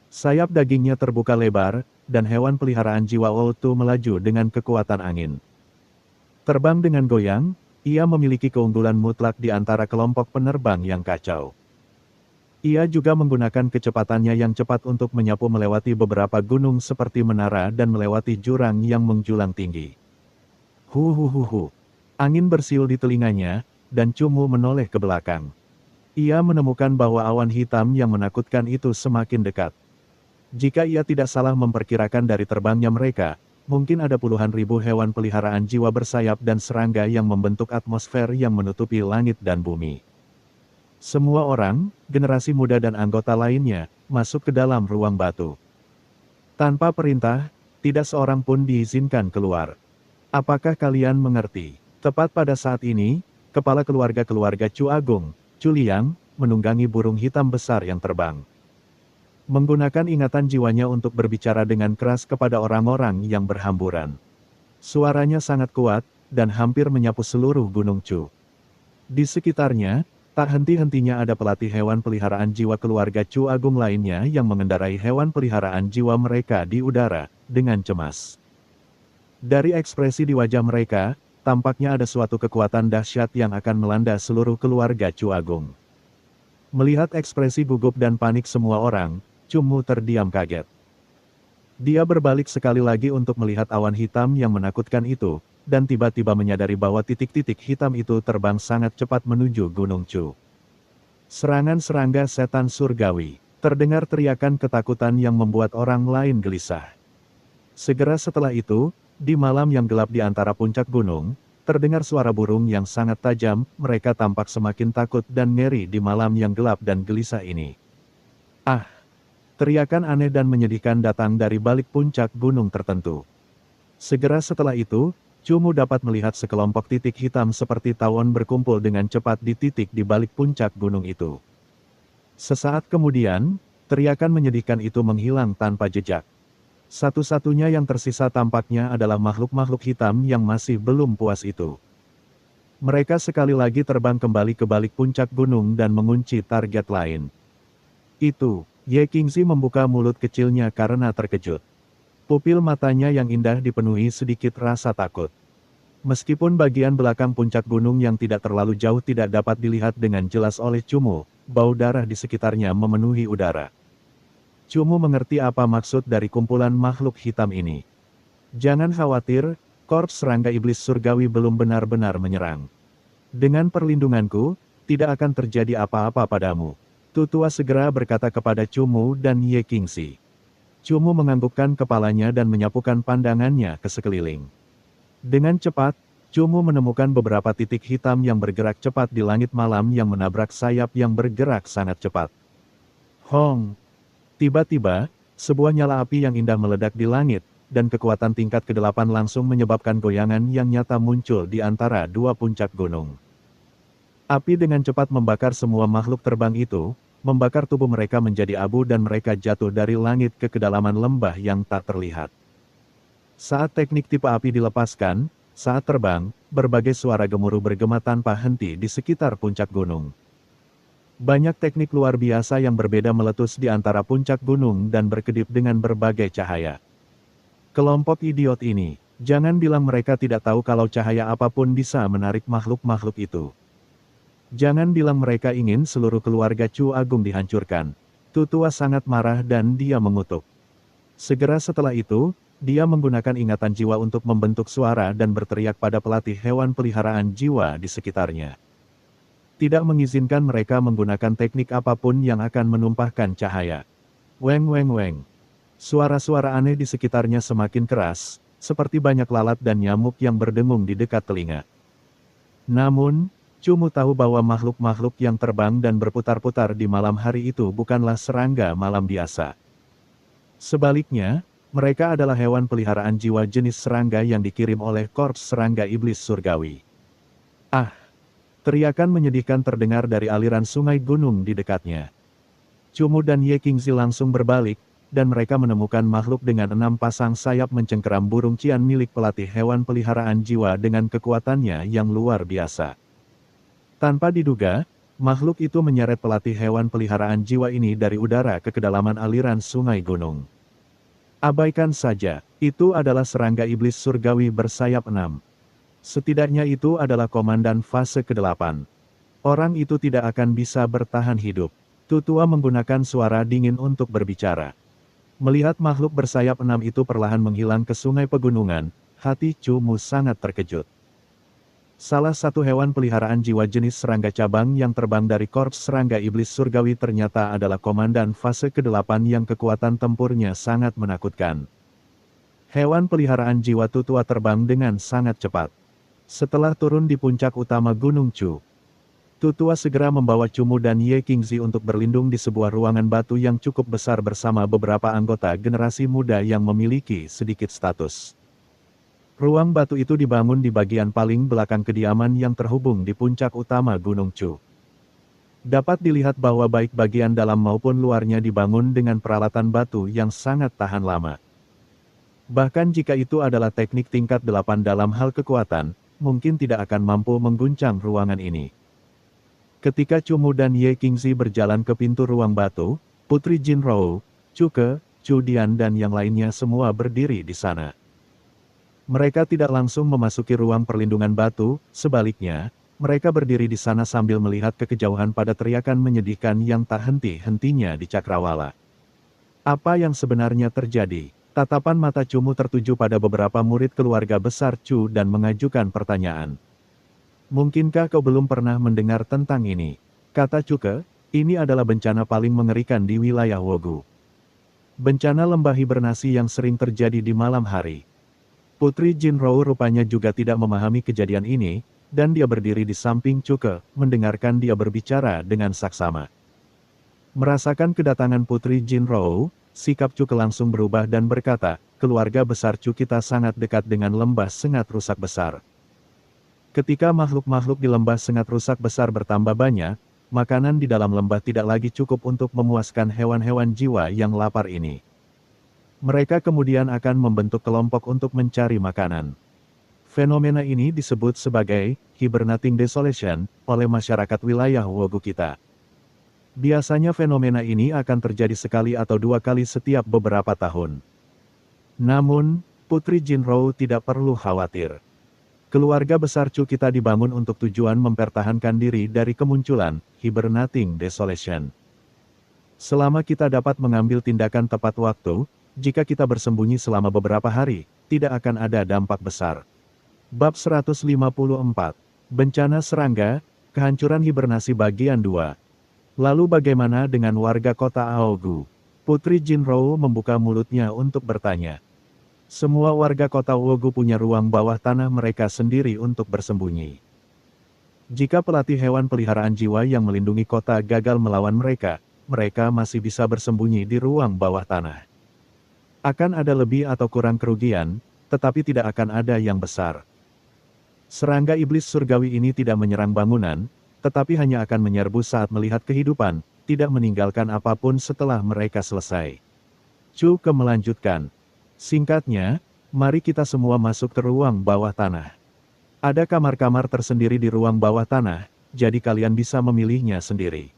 Sayap dagingnya terbuka lebar, dan hewan peliharaan jiwa Outu melaju dengan kekuatan angin. Terbang dengan goyang, ia memiliki keunggulan mutlak di antara kelompok penerbang yang kacau. Ia juga menggunakan kecepatannya yang cepat untuk menyapu melewati beberapa gunung seperti menara dan melewati jurang yang menjulang tinggi. Huhuhuhu. Angin bersiul di telinganya, dan Cumu menoleh ke belakang. Ia menemukan bahwa awan hitam yang menakutkan itu semakin dekat. Jika ia tidak salah memperkirakan dari terbangnya mereka, mungkin ada puluhan ribu hewan peliharaan jiwa bersayap dan serangga yang membentuk atmosfer yang menutupi langit dan bumi. Semua orang, generasi muda dan anggota lainnya, masuk ke dalam ruang batu. Tanpa perintah, tidak seorang pun diizinkan keluar. Apakah kalian mengerti? Tepat pada saat ini, kepala keluarga Chu Agung, Chu Liang, menunggangi burung hitam besar yang terbang. Menggunakan ingatan jiwanya untuk berbicara dengan keras kepada orang-orang yang berhamburan. Suaranya sangat kuat, dan hampir menyapu seluruh gunung Chu. Di sekitarnya, tak henti-hentinya ada pelatih hewan peliharaan jiwa keluarga Chu Agung lainnya yang mengendarai hewan peliharaan jiwa mereka di udara, dengan cemas. Dari ekspresi di wajah mereka, tampaknya ada suatu kekuatan dahsyat yang akan melanda seluruh keluarga Chu Agung. Melihat ekspresi gugup dan panik semua orang, Cumu terdiam kaget. Dia berbalik sekali lagi untuk melihat awan hitam yang menakutkan itu, dan tiba-tiba menyadari bahwa titik-titik hitam itu terbang sangat cepat menuju Gunung Chu. Serangan serangga setan surgawi. Terdengar teriakan ketakutan yang membuat orang lain gelisah. Segera setelah itu, di malam yang gelap di antara puncak gunung, terdengar suara burung yang sangat tajam, mereka tampak semakin takut dan ngeri di malam yang gelap dan gelisah ini. Ah! Teriakan aneh dan menyedihkan datang dari balik puncak gunung tertentu. Segera setelah itu, Cumu dapat melihat sekelompok titik hitam seperti tawon berkumpul dengan cepat di titik di balik puncak gunung itu. Sesaat kemudian, teriakan menyedihkan itu menghilang tanpa jejak. Satu-satunya yang tersisa tampaknya adalah makhluk-makhluk hitam yang masih belum puas itu. Mereka sekali lagi terbang kembali ke balik puncak gunung dan mengunci target lain. Itu. Ye Qingzi membuka mulut kecilnya karena terkejut. Pupil matanya yang indah dipenuhi sedikit rasa takut. Meskipun bagian belakang puncak gunung yang tidak terlalu jauh tidak dapat dilihat dengan jelas oleh Cumu, bau darah di sekitarnya memenuhi udara. Cumu mengerti apa maksud dari kumpulan makhluk hitam ini. Jangan khawatir, korps serangga iblis surgawi belum benar-benar menyerang. Dengan perlindunganku, tidak akan terjadi apa-apa padamu. Tutua segera berkata kepada Cumu dan Ye Qingzi. Cumu menganggukkan kepalanya dan menyapukan pandangannya ke sekeliling. Dengan cepat, Cumu menemukan beberapa titik hitam yang bergerak cepat di langit malam yang menabrak sayap yang bergerak sangat cepat. Hong! Tiba-tiba, sebuah nyala api yang indah meledak di langit, dan kekuatan tingkat ke-8 langsung menyebabkan goyangan yang nyata muncul di antara dua puncak gunung. Api dengan cepat membakar semua makhluk terbang itu, membakar tubuh mereka menjadi abu dan mereka jatuh dari langit ke kedalaman lembah yang tak terlihat. Saat teknik tipe api dilepaskan, saat terbang, berbagai suara gemuruh bergema tanpa henti di sekitar puncak gunung. Banyak teknik luar biasa yang berbeda meletus di antara puncak gunung dan berkedip dengan berbagai cahaya. Kelompok idiot ini, jangan bilang mereka tidak tahu kalau cahaya apapun bisa menarik makhluk-makhluk itu. Jangan bilang mereka ingin seluruh keluarga Chu Agung dihancurkan. Tutua sangat marah dan dia mengutuk. Segera setelah itu, dia menggunakan ingatan jiwa untuk membentuk suara dan berteriak pada pelatih hewan peliharaan jiwa di sekitarnya. Tidak mengizinkan mereka menggunakan teknik apapun yang akan menumpahkan cahaya. Weng weng weng. Suara-suara aneh di sekitarnya semakin keras, seperti banyak lalat dan nyamuk yang berdengung di dekat telinga. Namun, Cumu tahu bahwa makhluk-makhluk yang terbang dan berputar-putar di malam hari itu bukanlah serangga malam biasa. Sebaliknya, mereka adalah hewan peliharaan jiwa jenis serangga yang dikirim oleh Korps Serangga Iblis Surgawi. Ah! Teriakan menyedihkan terdengar dari aliran sungai gunung di dekatnya. Cumu dan Ye Qingzi langsung berbalik, dan mereka menemukan makhluk dengan 6 pasang sayap mencengkeram burung cian milik pelatih hewan peliharaan jiwa dengan kekuatannya yang luar biasa. Tanpa diduga, makhluk itu menyeret pelatih hewan peliharaan jiwa ini dari udara ke kedalaman aliran sungai gunung. Abaikan saja, itu adalah serangga iblis surgawi bersayap 6. Setidaknya itu adalah komandan fase ke-8. Orang itu tidak akan bisa bertahan hidup. Tutua menggunakan suara dingin untuk berbicara. Melihat makhluk bersayap 6 itu perlahan menghilang ke sungai pegunungan, hati Cumu sangat terkejut. Salah satu hewan peliharaan jiwa jenis serangga cabang yang terbang dari Korps Serangga Iblis Surgawi ternyata adalah komandan fase ke-8 yang kekuatan tempurnya sangat menakutkan. Hewan peliharaan jiwa Tutua terbang dengan sangat cepat. Setelah turun di puncak utama Gunung Chu, Tutua segera membawa Cumu dan Ye Qingzi untuk berlindung di sebuah ruangan batu yang cukup besar bersama beberapa anggota generasi muda yang memiliki sedikit status. Ruang batu itu dibangun di bagian paling belakang kediaman yang terhubung di puncak utama Gunung Chu. Dapat dilihat bahwa baik bagian dalam maupun luarnya dibangun dengan peralatan batu yang sangat tahan lama. Bahkan jika itu adalah teknik tingkat 8 dalam hal kekuatan, mungkin tidak akan mampu mengguncang ruangan ini. Ketika Cumu dan Ye Qingzi berjalan ke pintu ruang batu, Putri Jinrou, Cuke, Chu Dian dan yang lainnya semua berdiri di sana. Mereka tidak langsung memasuki ruang perlindungan batu, sebaliknya, mereka berdiri di sana sambil melihat ke kejauhan pada teriakan menyedihkan yang tak henti-hentinya di Cakrawala. Apa yang sebenarnya terjadi? Tatapan mata Cumu tertuju pada beberapa murid keluarga besar Chu dan mengajukan pertanyaan. Mungkinkah kau belum pernah mendengar tentang ini? Kata Cuke, ini adalah bencana paling mengerikan di wilayah Wogu. Bencana lembah hibernasi yang sering terjadi di malam hari. Putri Jinrou rupanya juga tidak memahami kejadian ini, dan dia berdiri di samping Cuke, mendengarkan dia berbicara dengan saksama. Merasakan kedatangan Putri Jinrou, sikap Cuke langsung berubah dan berkata, keluarga besar Chu kita sangat dekat dengan lembah sengat rusak besar. Ketika makhluk-makhluk di lembah sengat rusak besar bertambah banyak, makanan di dalam lembah tidak lagi cukup untuk memuaskan hewan-hewan jiwa yang lapar ini. Mereka kemudian akan membentuk kelompok untuk mencari makanan. Fenomena ini disebut sebagai hibernating desolation oleh masyarakat wilayah Wogu kita. Biasanya fenomena ini akan terjadi sekali atau 2 kali setiap beberapa tahun. Namun, Putri Jinrou tidak perlu khawatir. Keluarga besar Chu kita dibangun untuk tujuan mempertahankan diri dari kemunculan hibernating desolation. Selama kita dapat mengambil tindakan tepat waktu, jika kita bersembunyi selama beberapa hari, tidak akan ada dampak besar. Bab 154. Bencana Serangga, Kehancuran Hibernasi Bagian 2. Lalu bagaimana dengan warga kota Aogu? Putri Jinrou membuka mulutnya untuk bertanya. Semua warga kota Wogu punya ruang bawah tanah mereka sendiri untuk bersembunyi. Jika pelatih hewan peliharaan jiwa yang melindungi kota gagal melawan mereka, mereka masih bisa bersembunyi di ruang bawah tanah. Akan ada lebih atau kurang kerugian, tetapi tidak akan ada yang besar. Serangga iblis surgawi ini tidak menyerang bangunan, tetapi hanya akan menyerbu saat melihat kehidupan, tidak meninggalkan apapun setelah mereka selesai. Chu Ke melanjutkan. Singkatnya, mari kita semua masuk ke ruang bawah tanah. Ada kamar-kamar tersendiri di ruang bawah tanah, jadi kalian bisa memilihnya sendiri.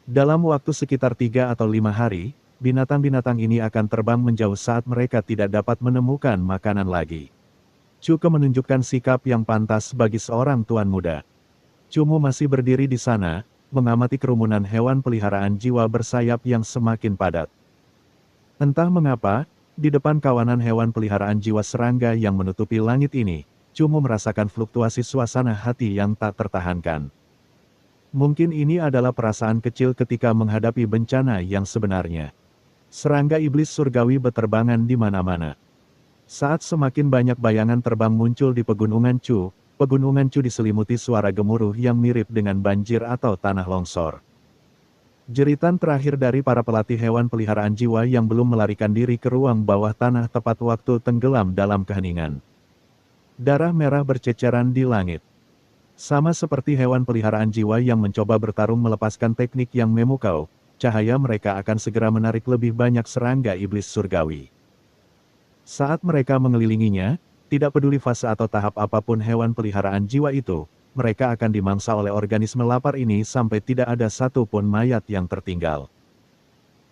Dalam waktu sekitar 3 atau 5 hari, binatang-binatang ini akan terbang menjauh saat mereka tidak dapat menemukan makanan lagi. Chu Ke menunjukkan sikap yang pantas bagi seorang tuan muda. Cumu masih berdiri di sana, mengamati kerumunan hewan peliharaan jiwa bersayap yang semakin padat. Entah mengapa, di depan kawanan hewan peliharaan jiwa serangga yang menutupi langit ini, Cumu merasakan fluktuasi suasana hati yang tak tertahankan. Mungkin ini adalah perasaan kecil ketika menghadapi bencana yang sebenarnya. Serangga iblis surgawi beterbangan di mana-mana. Saat semakin banyak bayangan terbang muncul di pegunungan Chu diselimuti suara gemuruh yang mirip dengan banjir atau tanah longsor. Jeritan terakhir dari para pelatih hewan peliharaan jiwa yang belum melarikan diri ke ruang bawah tanah tepat waktu tenggelam dalam keheningan. Darah merah berceceran di langit. Sama seperti hewan peliharaan jiwa yang mencoba bertarung melepaskan teknik yang memukau, cahaya mereka akan segera menarik lebih banyak serangga iblis surgawi. Saat mereka mengelilinginya, tidak peduli fase atau tahap apapun hewan peliharaan jiwa itu, mereka akan dimangsa oleh organisme lapar ini sampai tidak ada satu pun mayat yang tertinggal.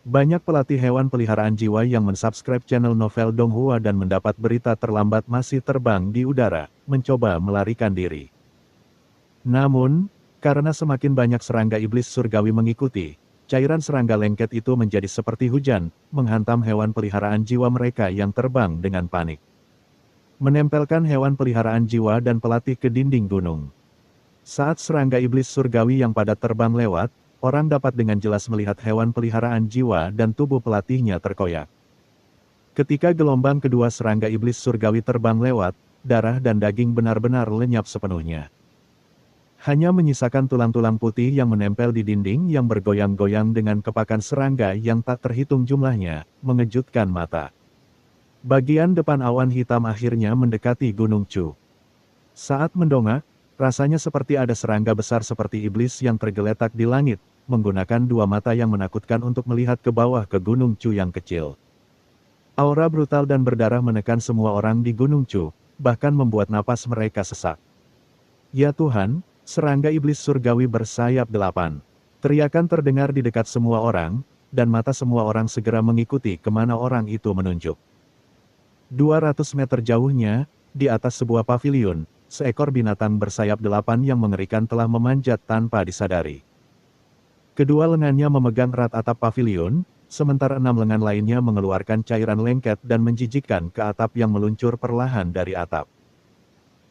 Banyak pelatih hewan peliharaan jiwa yang mensubscribe channel Novel Donghua dan mendapat berita terlambat masih terbang di udara, mencoba melarikan diri. Namun, karena semakin banyak serangga iblis surgawi mengikuti, cairan serangga lengket itu menjadi seperti hujan, menghantam hewan peliharaan jiwa mereka yang terbang dengan panik. Menempelkan hewan peliharaan jiwa dan pelatih ke dinding gunung. Saat serangga iblis surgawi yang padat terbang lewat, orang dapat dengan jelas melihat hewan peliharaan jiwa dan tubuh pelatihnya terkoyak. Ketika gelombang kedua serangga iblis surgawi terbang lewat, darah dan daging benar-benar lenyap sepenuhnya. Hanya menyisakan tulang-tulang putih yang menempel di dinding yang bergoyang-goyang dengan kepakan serangga yang tak terhitung jumlahnya, mengejutkan mata. Bagian depan awan hitam akhirnya mendekati Gunung Chu. Saat mendongak, rasanya seperti ada serangga besar seperti iblis yang tergeletak di langit, menggunakan dua mata yang menakutkan untuk melihat ke bawah ke Gunung Chu yang kecil. Aura brutal dan berdarah menekan semua orang di Gunung Chu, bahkan membuat napas mereka sesak. Ya Tuhan! Serangga iblis surgawi bersayap 8. Teriakan terdengar di dekat semua orang, dan mata semua orang segera mengikuti kemana orang itu menunjuk. 200 meter jauhnya, di atas sebuah pavilion, seekor binatang bersayap 8 yang mengerikan telah memanjat tanpa disadari. Kedua lengannya memegang erat atap pavilion, sementara 6 lengan lainnya mengeluarkan cairan lengket dan menjijikkan ke atap yang meluncur perlahan dari atap.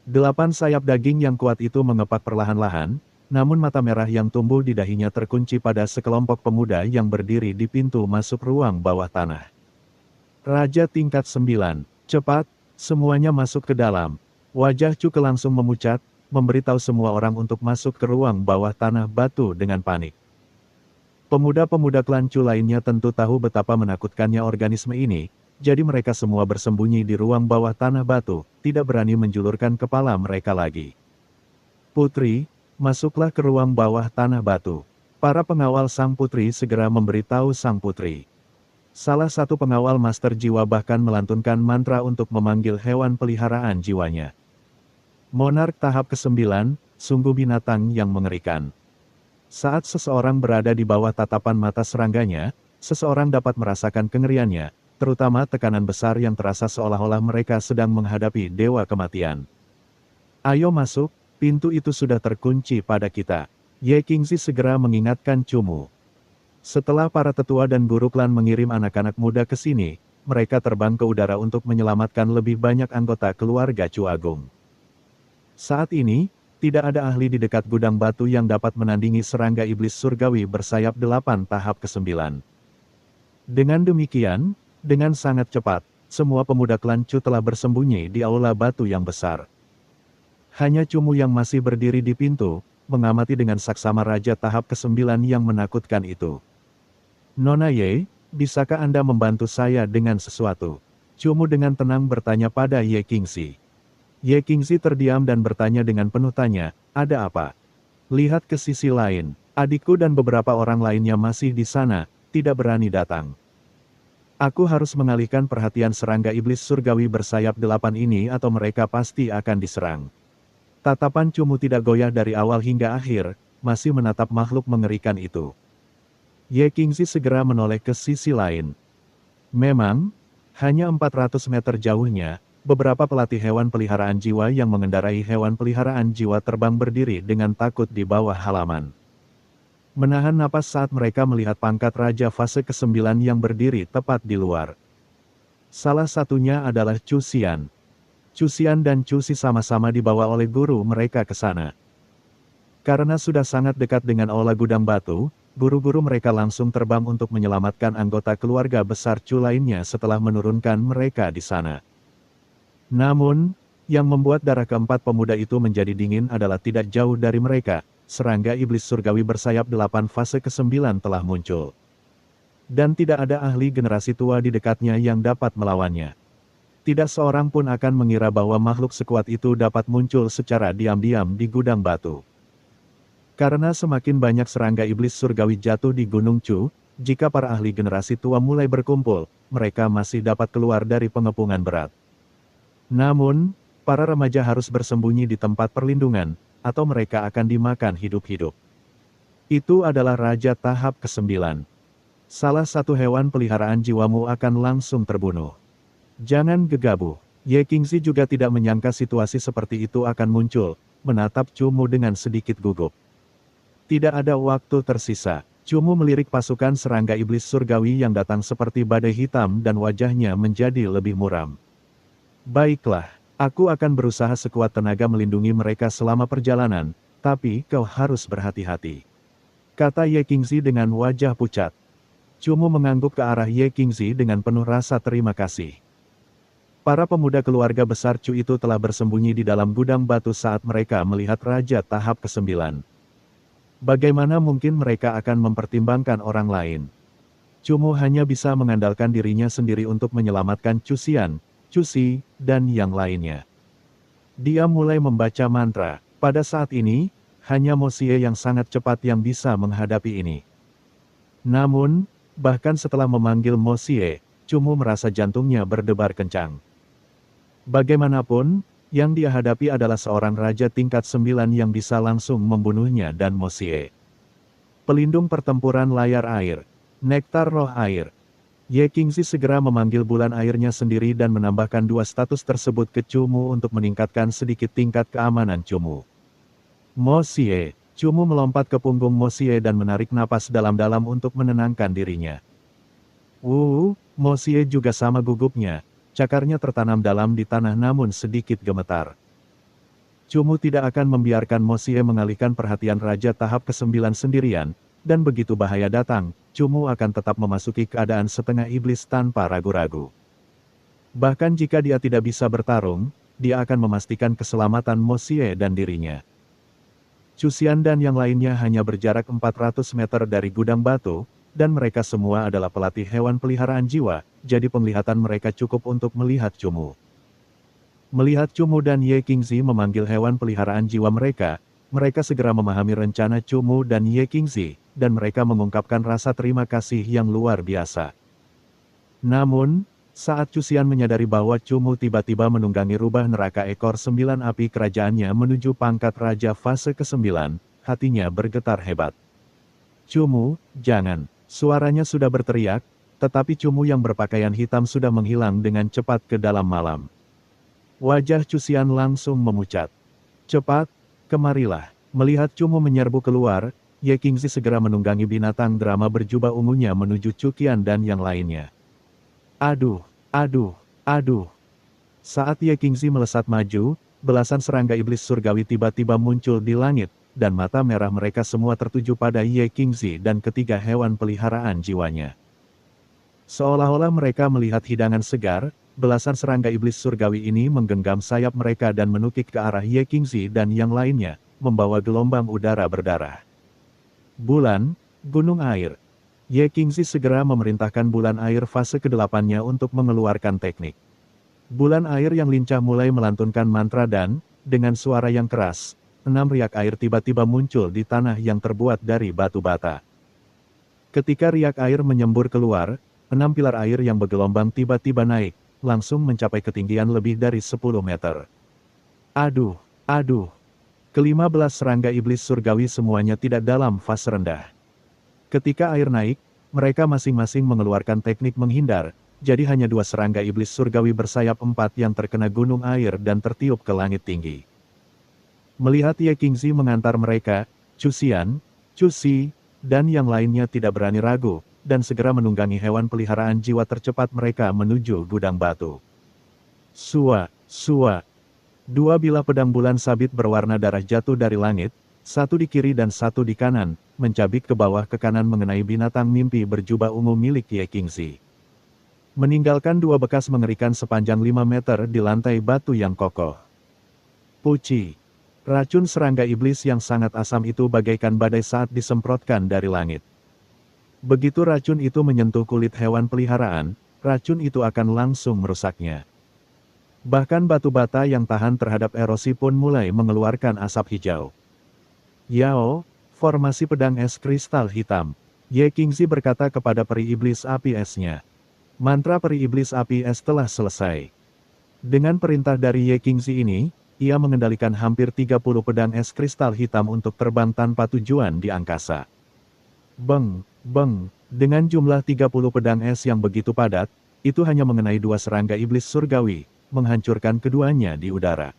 8 sayap daging yang kuat itu mengepak perlahan-lahan, namun mata merah yang tumbuh di dahinya terkunci pada sekelompok pemuda yang berdiri di pintu masuk ruang bawah tanah. Raja tingkat 9, cepat, semuanya masuk ke dalam. Wajah Chu Ke langsung memucat, memberitahu semua orang untuk masuk ke ruang bawah tanah batu dengan panik. Pemuda-pemuda klan Chu lainnya tentu tahu betapa menakutkannya organisme ini, jadi mereka semua bersembunyi di ruang bawah tanah batu, tidak berani menjulurkan kepala mereka lagi. Putri, masuklah ke ruang bawah tanah batu. Para pengawal sang putri segera memberitahu sang putri. Salah satu pengawal master jiwa bahkan melantunkan mantra untuk memanggil hewan peliharaan jiwanya. Monark tahap ke-9, sungguh binatang yang mengerikan. Saat seseorang berada di bawah tatapan mata serangganya, seseorang dapat merasakan kengeriannya, terutama tekanan besar yang terasa seolah-olah mereka sedang menghadapi dewa kematian. Ayo masuk, pintu itu sudah terkunci pada kita. Ye Qingzi segera mengingatkan Cumu. Setelah para tetua dan guru klan mengirim anak-anak muda ke sini, mereka terbang ke udara untuk menyelamatkan lebih banyak anggota keluarga Chu Agung. Saat ini, tidak ada ahli di dekat gudang batu yang dapat menandingi serangga iblis surgawi bersayap 8 tahap ke-9. Dengan demikian, dengan sangat cepat, semua pemuda klan Chu telah bersembunyi di aula batu yang besar. Hanya Cumu yang masih berdiri di pintu, mengamati dengan saksama raja tahap ke-9 yang menakutkan itu. Nona Ye, bisakah Anda membantu saya dengan sesuatu? Cumu dengan tenang bertanya pada Ye Qingxi. Ye Qingxi terdiam dan bertanya dengan penuh tanya, ada apa? Lihat ke sisi lain, adikku dan beberapa orang lainnya masih di sana, tidak berani datang. Aku harus mengalihkan perhatian serangga iblis surgawi bersayap 8 ini atau mereka pasti akan diserang. Tatapan Cumu tidak goyah dari awal hingga akhir, masih menatap makhluk mengerikan itu. Ye Qingxi segera menoleh ke sisi lain. Memang, hanya 400 meter jauhnya, beberapa pelatih hewan peliharaan jiwa yang mengendarai hewan peliharaan jiwa terbang berdiri dengan takut di bawah halaman. Menahan napas saat mereka melihat pangkat Raja fase ke-9 yang berdiri tepat di luar. Salah satunya adalah Chu Xian. Chu Xian dan Chu Si sama-sama dibawa oleh guru mereka ke sana. Karena sudah sangat dekat dengan aula gudang batu, guru-guru mereka langsung terbang untuk menyelamatkan anggota keluarga besar Chu lainnya setelah menurunkan mereka di sana. Namun, yang membuat darah keempat pemuda itu menjadi dingin adalah tidak jauh dari mereka, serangga iblis surgawi bersayap 8 fase ke-9 telah muncul. Dan tidak ada ahli generasi tua di dekatnya yang dapat melawannya. Tidak seorang pun akan mengira bahwa makhluk sekuat itu dapat muncul secara diam-diam di gudang batu. Karena semakin banyak serangga iblis surgawi jatuh di Gunung Chu, jika para ahli generasi tua mulai berkumpul, mereka masih dapat keluar dari pengepungan berat. Namun, para remaja harus bersembunyi di tempat perlindungan, atau mereka akan dimakan hidup-hidup. Itu adalah Raja tahap ke-9. Salah satu hewan peliharaan jiwamu akan langsung terbunuh. Jangan gegabah. Ye Qingxi juga tidak menyangka situasi seperti itu akan muncul, menatap Cumu dengan sedikit gugup. Tidak ada waktu tersisa. Cumu melirik pasukan serangga iblis surgawi yang datang seperti badai hitam dan wajahnya menjadi lebih muram. Baiklah, aku akan berusaha sekuat tenaga melindungi mereka selama perjalanan, tapi kau harus berhati-hati. Kata Ye Qingxi dengan wajah pucat. Cumu mengangguk ke arah Ye Qingxi dengan penuh rasa terima kasih. Para pemuda keluarga besar Chu itu telah bersembunyi di dalam gudang batu saat mereka melihat Raja tahap ke-9. Bagaimana mungkin mereka akan mempertimbangkan orang lain? Cumu hanya bisa mengandalkan dirinya sendiri untuk menyelamatkan Chu Xian, Chu Si, dan yang lainnya. Dia mulai membaca mantra. Pada saat ini, hanya Mo Xie yang sangat cepat yang bisa menghadapi ini. Namun, bahkan setelah memanggil Mo Xie, Cumu merasa jantungnya berdebar kencang. Bagaimanapun, yang dia hadapi adalah seorang raja tingkat 9 yang bisa langsung membunuhnya dan Mo Xie. Pelindung pertempuran layar air. Nektar roh air. Ye Qingxi segera memanggil bulan airnya sendiri dan menambahkan 2 status tersebut ke Cumu untuk meningkatkan sedikit tingkat keamanan Cumu. Mo Xie. Cumu melompat ke punggung Mo Xie dan menarik napas dalam-dalam untuk menenangkan dirinya. Mo Xie juga sama gugupnya. Cakarnya tertanam dalam di tanah namun sedikit gemetar. Cumu tidak akan membiarkan Mo Xie mengalihkan perhatian Raja tahap ke-9 sendirian, dan begitu bahaya datang, Cumu akan tetap memasuki keadaan setengah iblis tanpa ragu-ragu. Bahkan jika dia tidak bisa bertarung, dia akan memastikan keselamatan Mo Xie dan dirinya. Chu Xian dan yang lainnya hanya berjarak 400 meter dari gudang batu, dan mereka semua adalah pelatih hewan peliharaan jiwa, jadi penglihatan mereka cukup untuk melihat Cumu. Melihat Cumu dan Ye Qingxi memanggil hewan peliharaan jiwa mereka segera memahami rencana Cumu dan Ye Qingxi, dan mereka mengungkapkan rasa terima kasih yang luar biasa. Namun, saat Chu Xian menyadari bahwa Cumu tiba-tiba menunggangi rubah neraka ekor 9 api kerajaannya menuju pangkat Raja fase ke-9, hatinya bergetar hebat. Cumu, jangan. Suaranya sudah berteriak, tetapi Cumu yang berpakaian hitam sudah menghilang dengan cepat ke dalam malam. Wajah Chu Xian langsung memucat. Cepat, kemarilah. Melihat Cumu menyerbu keluar, Ye Qingxi segera menunggangi binatang drama berjubah ungunya menuju Chu Qian dan yang lainnya. Aduh. Saat Ye Qingxi melesat maju, belasan serangga iblis surgawi tiba-tiba muncul di langit, dan mata merah mereka semua tertuju pada Ye Qingxi dan ketiga hewan peliharaan jiwanya. Seolah-olah mereka melihat hidangan segar, belasan serangga iblis surgawi ini menggenggam sayap mereka dan menukik ke arah Ye Qingxi dan yang lainnya, membawa gelombang udara berdarah. Bulan, gunung air. Ye Qingzi segera memerintahkan bulan air fase ke-8-nya untuk mengeluarkan teknik. Bulan air yang lincah mulai melantunkan mantra dan, dengan suara yang keras, 6 riak air tiba-tiba muncul di tanah yang terbuat dari batu bata. Ketika riak air menyembur keluar, 6 pilar air yang bergelombang tiba-tiba naik, langsung mencapai ketinggian lebih dari 10 meter. Aduh, aduh. Ke-15 serangga iblis surgawi semuanya tidak dalam fase rendah. Ketika air naik, mereka masing-masing mengeluarkan teknik menghindar, jadi hanya 2 serangga iblis surgawi bersayap 4 yang terkena gunung air dan tertiup ke langit tinggi. Melihat Ye Qingzi mengantar mereka, Chu Xian, Chu Si, dan yang lainnya tidak berani ragu, dan segera menunggangi hewan peliharaan jiwa tercepat mereka menuju gudang batu. Sua, sua. 2 bilah pedang bulan sabit berwarna darah jatuh dari langit, satu di kiri dan satu di kanan, mencabik ke bawah ke kanan mengenai binatang mimpi berjubah ungu milik Ye Qingzi. Meninggalkan 2 bekas mengerikan sepanjang 5 meter di lantai batu yang kokoh. Puci. Racun serangga iblis yang sangat asam itu bagaikan badai saat disemprotkan dari langit. Begitu racun itu menyentuh kulit hewan peliharaan, racun itu akan langsung merusaknya. Bahkan batu bata yang tahan terhadap erosi pun mulai mengeluarkan asap hijau. Yao, formasi pedang es kristal hitam. Ye Qingzi berkata kepada peri iblis api esnya. Mantra peri iblis api es telah selesai. Dengan perintah dari Ye Qingzi ini, ia mengendalikan hampir 30 pedang es kristal hitam untuk terbang tanpa tujuan di angkasa. Beng, beng, dengan jumlah 30 pedang es yang begitu padat, itu hanya mengenai 2 serangga iblis surgawi, menghancurkan keduanya di udara.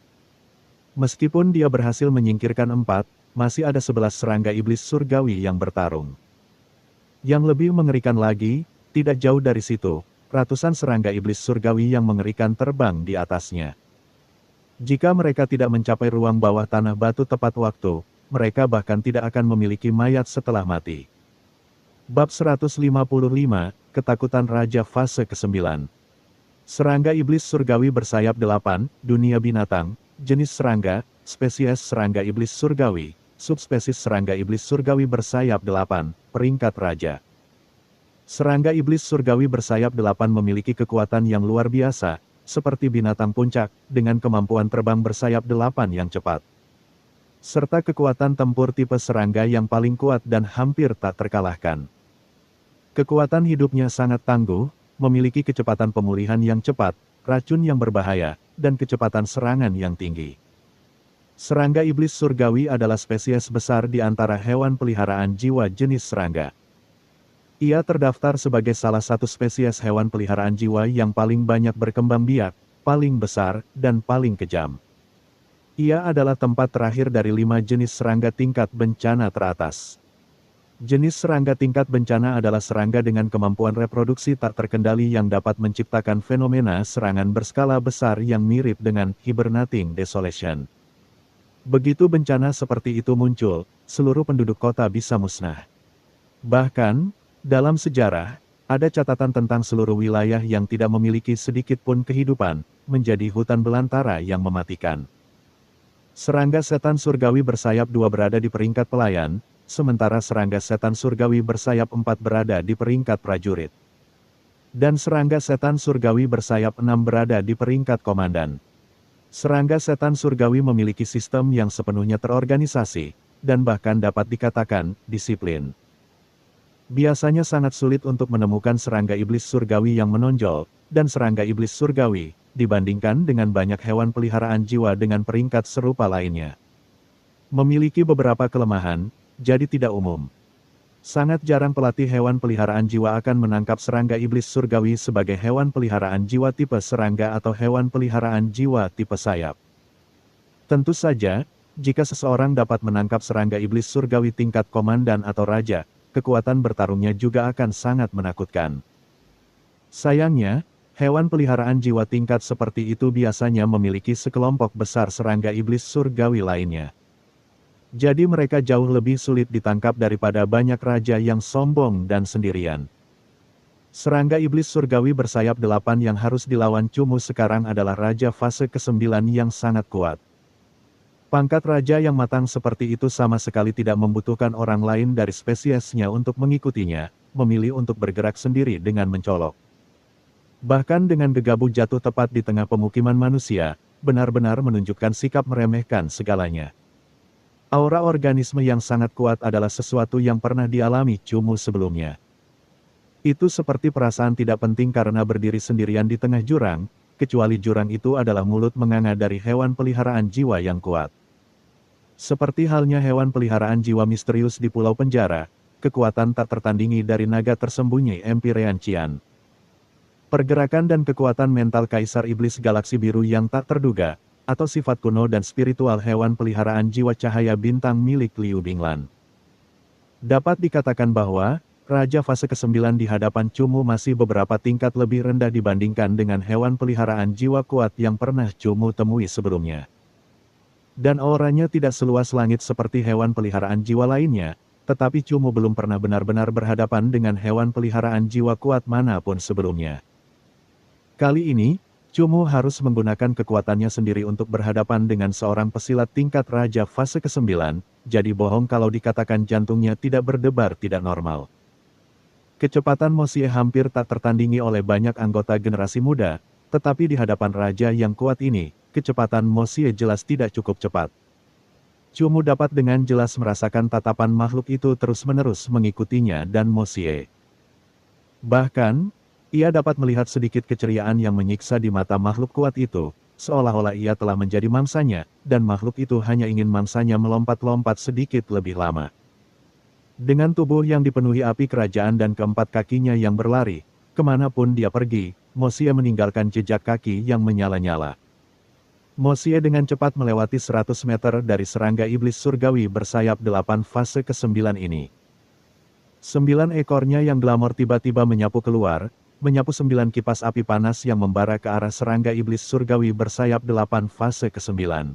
Meskipun dia berhasil menyingkirkan 4, masih ada 11 serangga iblis surgawi yang bertarung. Yang lebih mengerikan lagi, tidak jauh dari situ, ratusan serangga iblis surgawi yang mengerikan terbang di atasnya. Jika mereka tidak mencapai ruang bawah tanah batu tepat waktu, mereka bahkan tidak akan memiliki mayat setelah mati. Bab 155, Ketakutan Raja Fase ke-9. Serangga iblis surgawi bersayap 8, dunia binatang, jenis serangga, spesies serangga iblis surgawi, subspesies serangga iblis surgawi bersayap 8, peringkat raja. Serangga iblis surgawi bersayap 8 memiliki kekuatan yang luar biasa, seperti binatang puncak, dengan kemampuan terbang bersayap 8 yang cepat. Serta kekuatan tempur tipe serangga yang paling kuat dan hampir tak terkalahkan. Kekuatan hidupnya sangat tangguh, memiliki kecepatan pemulihan yang cepat, racun yang berbahaya, dan kecepatan serangan yang tinggi. Serangga iblis surgawi adalah spesies besar di antara hewan peliharaan jiwa jenis serangga. Ia terdaftar sebagai salah satu spesies hewan peliharaan jiwa yang paling banyak berkembang biak, paling besar, dan paling kejam. Ia adalah tempat terakhir dari 5 jenis serangga tingkat bencana teratas. Jenis serangga tingkat bencana adalah serangga dengan kemampuan reproduksi tak terkendali yang dapat menciptakan fenomena serangan berskala besar yang mirip dengan hibernating desolation. Begitu bencana seperti itu muncul, seluruh penduduk kota bisa musnah. Bahkan, dalam sejarah, ada catatan tentang seluruh wilayah yang tidak memiliki sedikit pun kehidupan, menjadi hutan belantara yang mematikan. Serangga setan surgawi bersayap 2 berada di peringkat pelayan, sementara serangga setan surgawi bersayap 4 berada di peringkat prajurit. Dan serangga setan surgawi bersayap 6 berada di peringkat komandan. Serangga setan surgawi memiliki sistem yang sepenuhnya terorganisasi, dan bahkan dapat dikatakan, disiplin. Biasanya sangat sulit untuk menemukan serangga iblis surgawi yang menonjol, dan serangga iblis surgawi, dibandingkan dengan banyak hewan peliharaan jiwa dengan peringkat serupa lainnya. Memiliki beberapa kelemahan, jadi tidak umum. Sangat jarang pelatih hewan peliharaan jiwa akan menangkap serangga iblis surgawi sebagai hewan peliharaan jiwa tipe serangga atau hewan peliharaan jiwa tipe sayap. Tentu saja, jika seseorang dapat menangkap serangga iblis surgawi tingkat komandan atau raja, kekuatan bertarungnya juga akan sangat menakutkan. Sayangnya, hewan peliharaan jiwa tingkat seperti itu biasanya memiliki sekelompok besar serangga iblis surgawi lainnya. Jadi mereka jauh lebih sulit ditangkap daripada banyak raja yang sombong dan sendirian. Serangga iblis surgawi bersayap 8 yang harus dilawan Cumu sekarang adalah raja fase ke-9 yang sangat kuat. Pangkat raja yang matang seperti itu sama sekali tidak membutuhkan orang lain dari spesiesnya untuk mengikutinya, memilih untuk bergerak sendiri dengan mencolok. Bahkan dengan gegabah jatuh tepat di tengah pemukiman manusia, benar-benar menunjukkan sikap meremehkan segalanya. Aura organisme yang sangat kuat adalah sesuatu yang pernah dialami Cumu sebelumnya. Itu seperti perasaan tidak penting karena berdiri sendirian di tengah jurang, kecuali jurang itu adalah mulut menganga dari hewan peliharaan jiwa yang kuat. Seperti halnya hewan peliharaan jiwa misterius di pulau penjara, kekuatan tak tertandingi dari naga tersembunyi Empyrean Cian. Pergerakan dan kekuatan mental Kaisar Iblis Galaksi Biru yang tak terduga, atau sifat kuno dan spiritual hewan peliharaan jiwa cahaya bintang milik Liu Binglan. Dapat dikatakan bahwa, Raja fase ke-9 di hadapan Cumu masih beberapa tingkat lebih rendah dibandingkan dengan hewan peliharaan jiwa kuat yang pernah Cumu temui sebelumnya. Dan auranya tidak seluas langit seperti hewan peliharaan jiwa lainnya, tetapi Cumu belum pernah benar-benar berhadapan dengan hewan peliharaan jiwa kuat manapun sebelumnya. Kali ini, Cumu harus menggunakan kekuatannya sendiri untuk berhadapan dengan seorang pesilat tingkat Raja fase ke-9, jadi bohong kalau dikatakan jantungnya tidak berdebar tidak normal. Kecepatan Mo Xie hampir tak tertandingi oleh banyak anggota generasi muda, tetapi di hadapan Raja yang kuat ini, kecepatan Mo Xie jelas tidak cukup cepat. Cumu dapat dengan jelas merasakan tatapan makhluk itu terus-menerus mengikutinya dan Mo Xie. Bahkan, ia dapat melihat sedikit keceriaan yang menyiksa di mata makhluk kuat itu, seolah-olah ia telah menjadi mangsanya, dan makhluk itu hanya ingin mangsanya melompat-lompat sedikit lebih lama. Dengan tubuh yang dipenuhi api kerajaan dan keempat kakinya yang berlari, kemanapun dia pergi, Mo Xie meninggalkan jejak kaki yang menyala-nyala. Mo Xie dengan cepat melewati 100 meter dari serangga iblis surgawi bersayap 8 fase ke-9 ini. 9 ekornya yang glamor tiba-tiba menyapu keluar, menyapu 9 kipas api panas yang membara ke arah serangga iblis surgawi bersayap 8 fase ke-9.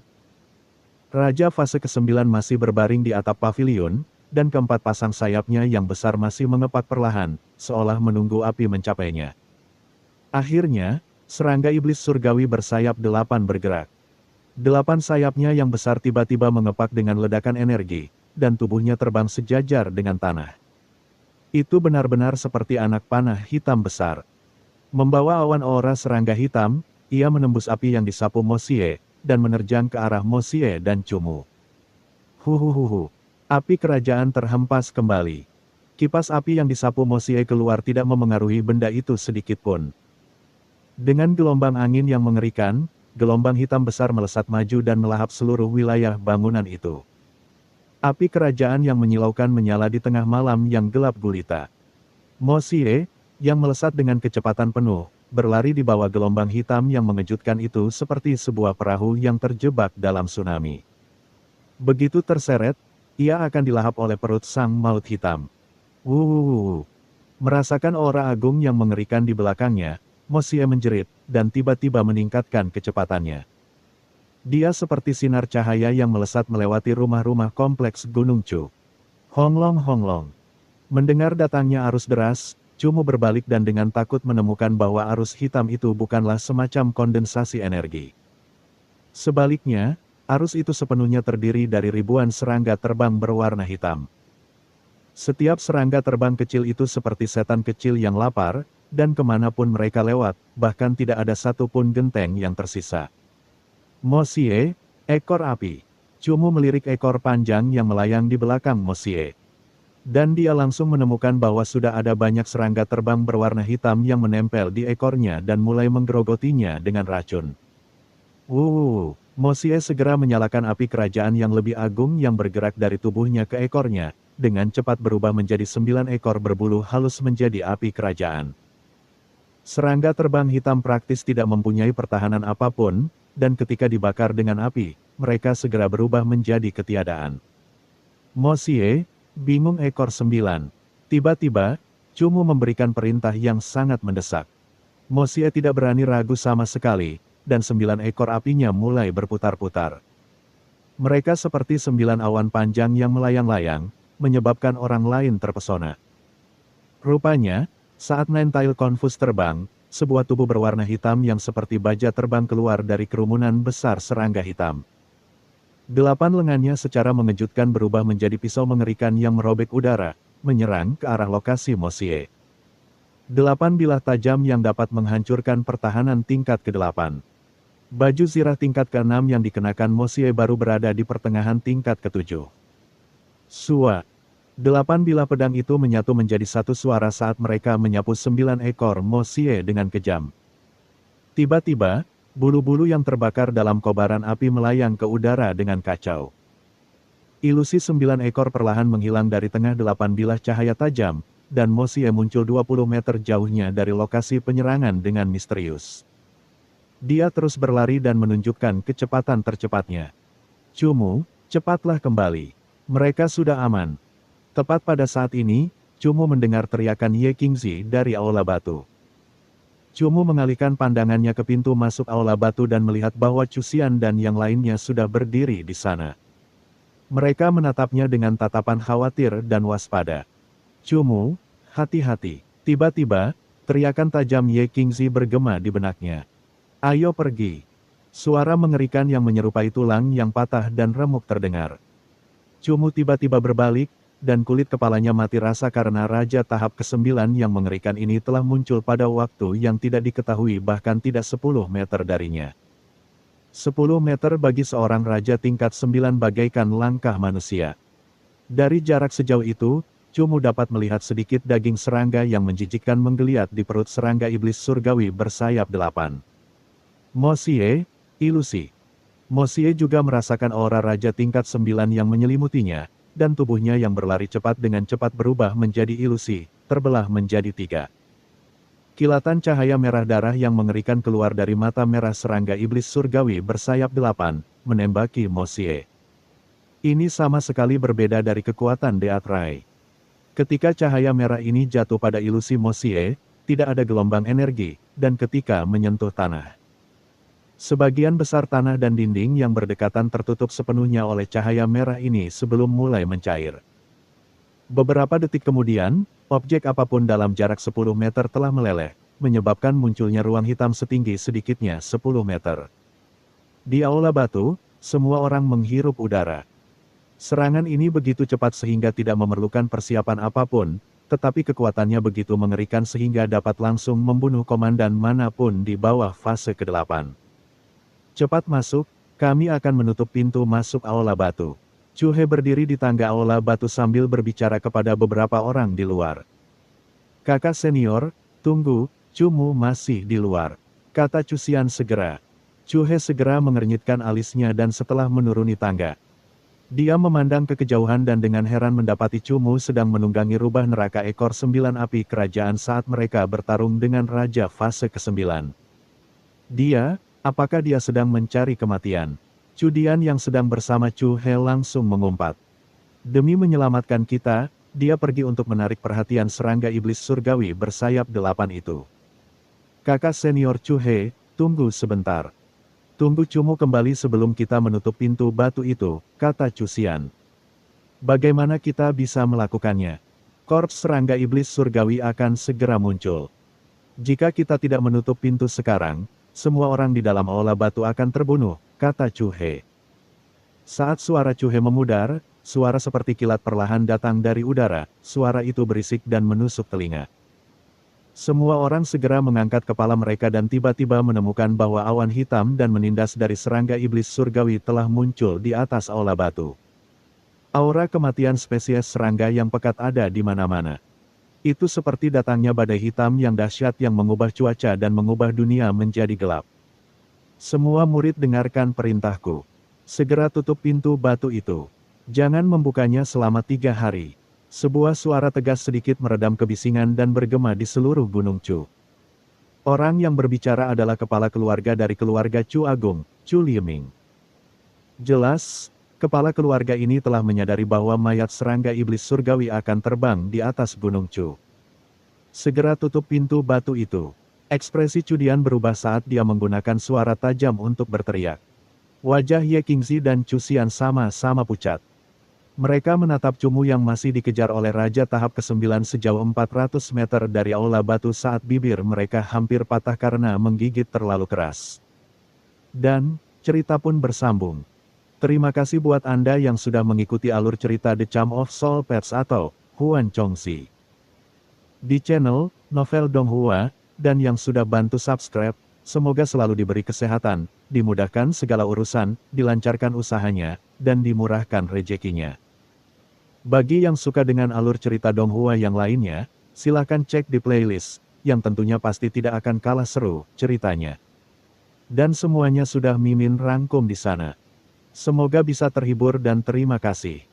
Raja fase ke-9 masih berbaring di atap pavilion, dan keempat pasang sayapnya yang besar masih mengepak perlahan, seolah menunggu api mencapainya. Akhirnya, serangga iblis surgawi bersayap 8 bergerak. 8 sayapnya yang besar tiba-tiba mengepak dengan ledakan energi, dan tubuhnya terbang sejajar dengan tanah. Itu benar-benar seperti anak panah hitam besar. Membawa awan aura serangga hitam, ia menembus api yang disapu Mo Xie, dan menerjang ke arah Mo Xie dan Cumu. Huhuhuhu. Api kerajaan terhempas kembali. Kipas api yang disapu Mo Xie keluar tidak memengaruhi benda itu sedikitpun. Dengan gelombang angin yang mengerikan, gelombang hitam besar melesat maju dan melahap seluruh wilayah bangunan itu. Api kerajaan yang menyilaukan menyala di tengah malam yang gelap gulita. Mo Xie, yang melesat dengan kecepatan penuh, berlari di bawah gelombang hitam yang mengejutkan itu seperti sebuah perahu yang terjebak dalam tsunami. Begitu terseret, ia akan dilahap oleh perut sang maut hitam. Wuh! Merasakan aura agung yang mengerikan di belakangnya, Mo Xie menjerit, dan tiba-tiba meningkatkan kecepatannya. Dia seperti sinar cahaya yang melesat melewati rumah-rumah kompleks Gunung Chu. Honglong honglong. Mendengar datangnya arus deras, Cumu berbalik dan dengan takut menemukan bahwa arus hitam itu bukanlah semacam kondensasi energi. Sebaliknya, arus itu sepenuhnya terdiri dari ribuan serangga terbang berwarna hitam. Setiap serangga terbang kecil itu seperti setan kecil yang lapar, dan kemanapun mereka lewat, bahkan tidak ada satupun genteng yang tersisa. Mo Xie, ekor api. Cumu melirik ekor panjang yang melayang di belakang Mo Xie. Dan dia langsung menemukan bahwa sudah ada banyak serangga terbang berwarna hitam yang menempel di ekornya dan mulai menggerogotinya dengan racun. Mo Xie segera menyalakan api kerajaan yang lebih agung yang bergerak dari tubuhnya ke ekornya, dengan cepat berubah menjadi 9 ekor berbulu halus menjadi api kerajaan. Serangga terbang hitam praktis tidak mempunyai pertahanan apapun, dan ketika dibakar dengan api, mereka segera berubah menjadi ketiadaan. Mo Xie, bingung ekor 9. Tiba-tiba, Cumu memberikan perintah yang sangat mendesak. Mo Xie tidak berani ragu sama sekali, dan 9 ekor apinya mulai berputar-putar. Mereka seperti 9 awan panjang yang melayang-layang, menyebabkan orang lain terpesona. Rupanya, saat Nine-Tail Confus terbang, sebuah tubuh berwarna hitam yang seperti baja terbang keluar dari kerumunan besar serangga hitam. 8 lengannya secara mengejutkan berubah menjadi pisau mengerikan yang merobek udara, menyerang ke arah lokasi Mo Xie. 8 bilah tajam yang dapat menghancurkan pertahanan tingkat ke-8. Baju zirah tingkat ke-6 yang dikenakan Mo Xie baru berada di pertengahan tingkat ke-7. Sua. 8 bilah pedang itu menyatu menjadi satu suara saat mereka menyapu 9 ekor Mo Xie dengan kejam. Tiba-tiba, bulu-bulu yang terbakar dalam kobaran api melayang ke udara dengan kacau. Ilusi 9 ekor perlahan menghilang dari tengah 8 bilah cahaya tajam, dan Mo Xie muncul 20 meter jauhnya dari lokasi penyerangan dengan misterius. Dia terus berlari dan menunjukkan kecepatan tercepatnya. Cumu, cepatlah kembali. Mereka sudah aman. Tepat pada saat ini, Cumu mendengar teriakan Ye Qingzi dari Aula Batu. Cumu mengalihkan pandangannya ke pintu masuk Aula Batu dan melihat bahwa Cusian dan yang lainnya sudah berdiri di sana. Mereka menatapnya dengan tatapan khawatir dan waspada. Cumu, hati-hati. Tiba-tiba, teriakan tajam Ye Qingzi bergema di benaknya. Ayo pergi. Suara mengerikan yang menyerupai tulang yang patah dan remuk terdengar. Cumu tiba-tiba berbalik, dan kulit kepalanya mati rasa karena Raja tahap ke-9 yang mengerikan ini telah muncul pada waktu yang tidak diketahui bahkan tidak 10 meter darinya. 10 meter bagi seorang Raja tingkat 9 bagaikan langkah manusia. Dari jarak sejauh itu, Cumu dapat melihat sedikit daging serangga yang menjijikkan menggeliat di perut serangga iblis surgawi bersayap 8. Mo Xie, ilusi. Mo Xie juga merasakan aura Raja tingkat 9 yang menyelimutinya, dan tubuhnya yang berlari cepat dengan cepat berubah menjadi ilusi, terbelah menjadi 3. Kilatan cahaya merah darah yang mengerikan keluar dari mata merah serangga iblis surgawi bersayap 8, menembaki Mo Xie. Ini sama sekali berbeda dari kekuatan Deat Rai. Ketika cahaya merah ini jatuh pada ilusi Mo Xie, tidak ada gelombang energi, dan ketika menyentuh tanah. Sebagian besar tanah dan dinding yang berdekatan tertutup sepenuhnya oleh cahaya merah ini sebelum mulai mencair. Beberapa detik kemudian, objek apapun dalam jarak 10 meter telah meleleh, menyebabkan munculnya ruang hitam setinggi sedikitnya 10 meter. Di Aula Batu, semua orang menghirup udara. Serangan ini begitu cepat sehingga tidak memerlukan persiapan apapun, tetapi kekuatannya begitu mengerikan sehingga dapat langsung membunuh komandan manapun di bawah fase ke-8. Cepat masuk, kami akan menutup pintu masuk Aula Batu. Chu He berdiri di tangga Aula Batu sambil berbicara kepada beberapa orang di luar. Kakak senior, tunggu, Cumu masih di luar, kata Cusian segera. Chu He segera mengernyitkan alisnya dan setelah menuruni tangga, dia memandang ke kejauhan dan dengan heran mendapati Cumu sedang menunggangi rubah neraka ekor 9 api kerajaan saat mereka bertarung dengan Raja fase ke-9. Apakah dia sedang mencari kematian? Cudian yang sedang bersama Chu He langsung mengumpat. Demi menyelamatkan kita, dia pergi untuk menarik perhatian serangga iblis surgawi bersayap 8 itu. Kakak senior Chu He, tunggu sebentar. Tunggu Cumu kembali sebelum kita menutup pintu batu itu, kata Cusian. Bagaimana kita bisa melakukannya? Korps serangga iblis surgawi akan segera muncul. Jika kita tidak menutup pintu sekarang, semua orang di dalam Aula Batu akan terbunuh, kata Chu He. Saat suara Chu He memudar, suara seperti kilat perlahan datang dari udara, suara itu berisik dan menusuk telinga. Semua orang segera mengangkat kepala mereka dan tiba-tiba menemukan bahwa awan hitam dan menindas dari serangga iblis surgawi telah muncul di atas Aula Batu. Aura kematian spesies serangga yang pekat ada di mana-mana. Itu seperti datangnya badai hitam yang dahsyat yang mengubah cuaca dan mengubah dunia menjadi gelap. Semua murid dengarkan perintahku. Segera tutup pintu batu itu. Jangan membukanya selama 3 hari. Sebuah suara tegas sedikit meredam kebisingan dan bergema di seluruh Gunung Chu. Orang yang berbicara adalah kepala keluarga dari keluarga Chu Agung, Chu Lieming. Jelas, kepala keluarga ini telah menyadari bahwa mayat serangga iblis surgawi akan terbang di atas Gunung Chu. Segera tutup pintu batu itu. Ekspresi Cudian berubah saat dia menggunakan suara tajam untuk berteriak. Wajah Ye Qingzi dan Cusian sama-sama pucat. Mereka menatap Cumu yang masih dikejar oleh Raja tahap ke-9 sejauh 400 meter dari Aula Batu saat bibir mereka hampir patah karena menggigit terlalu keras. Dan, cerita pun bersambung. Terima kasih buat Anda yang sudah mengikuti alur cerita The Charm of Soul Pets atau Huan Chongxi. Di channel Novel Donghua, dan yang sudah bantu subscribe, semoga selalu diberi kesehatan, dimudahkan segala urusan, dilancarkan usahanya, dan dimurahkan rezekinya. Bagi yang suka dengan alur cerita Donghua yang lainnya, silakan cek di playlist, yang tentunya pasti tidak akan kalah seru ceritanya. Dan semuanya sudah Mimin rangkum di sana. Semoga bisa terhibur dan terima kasih.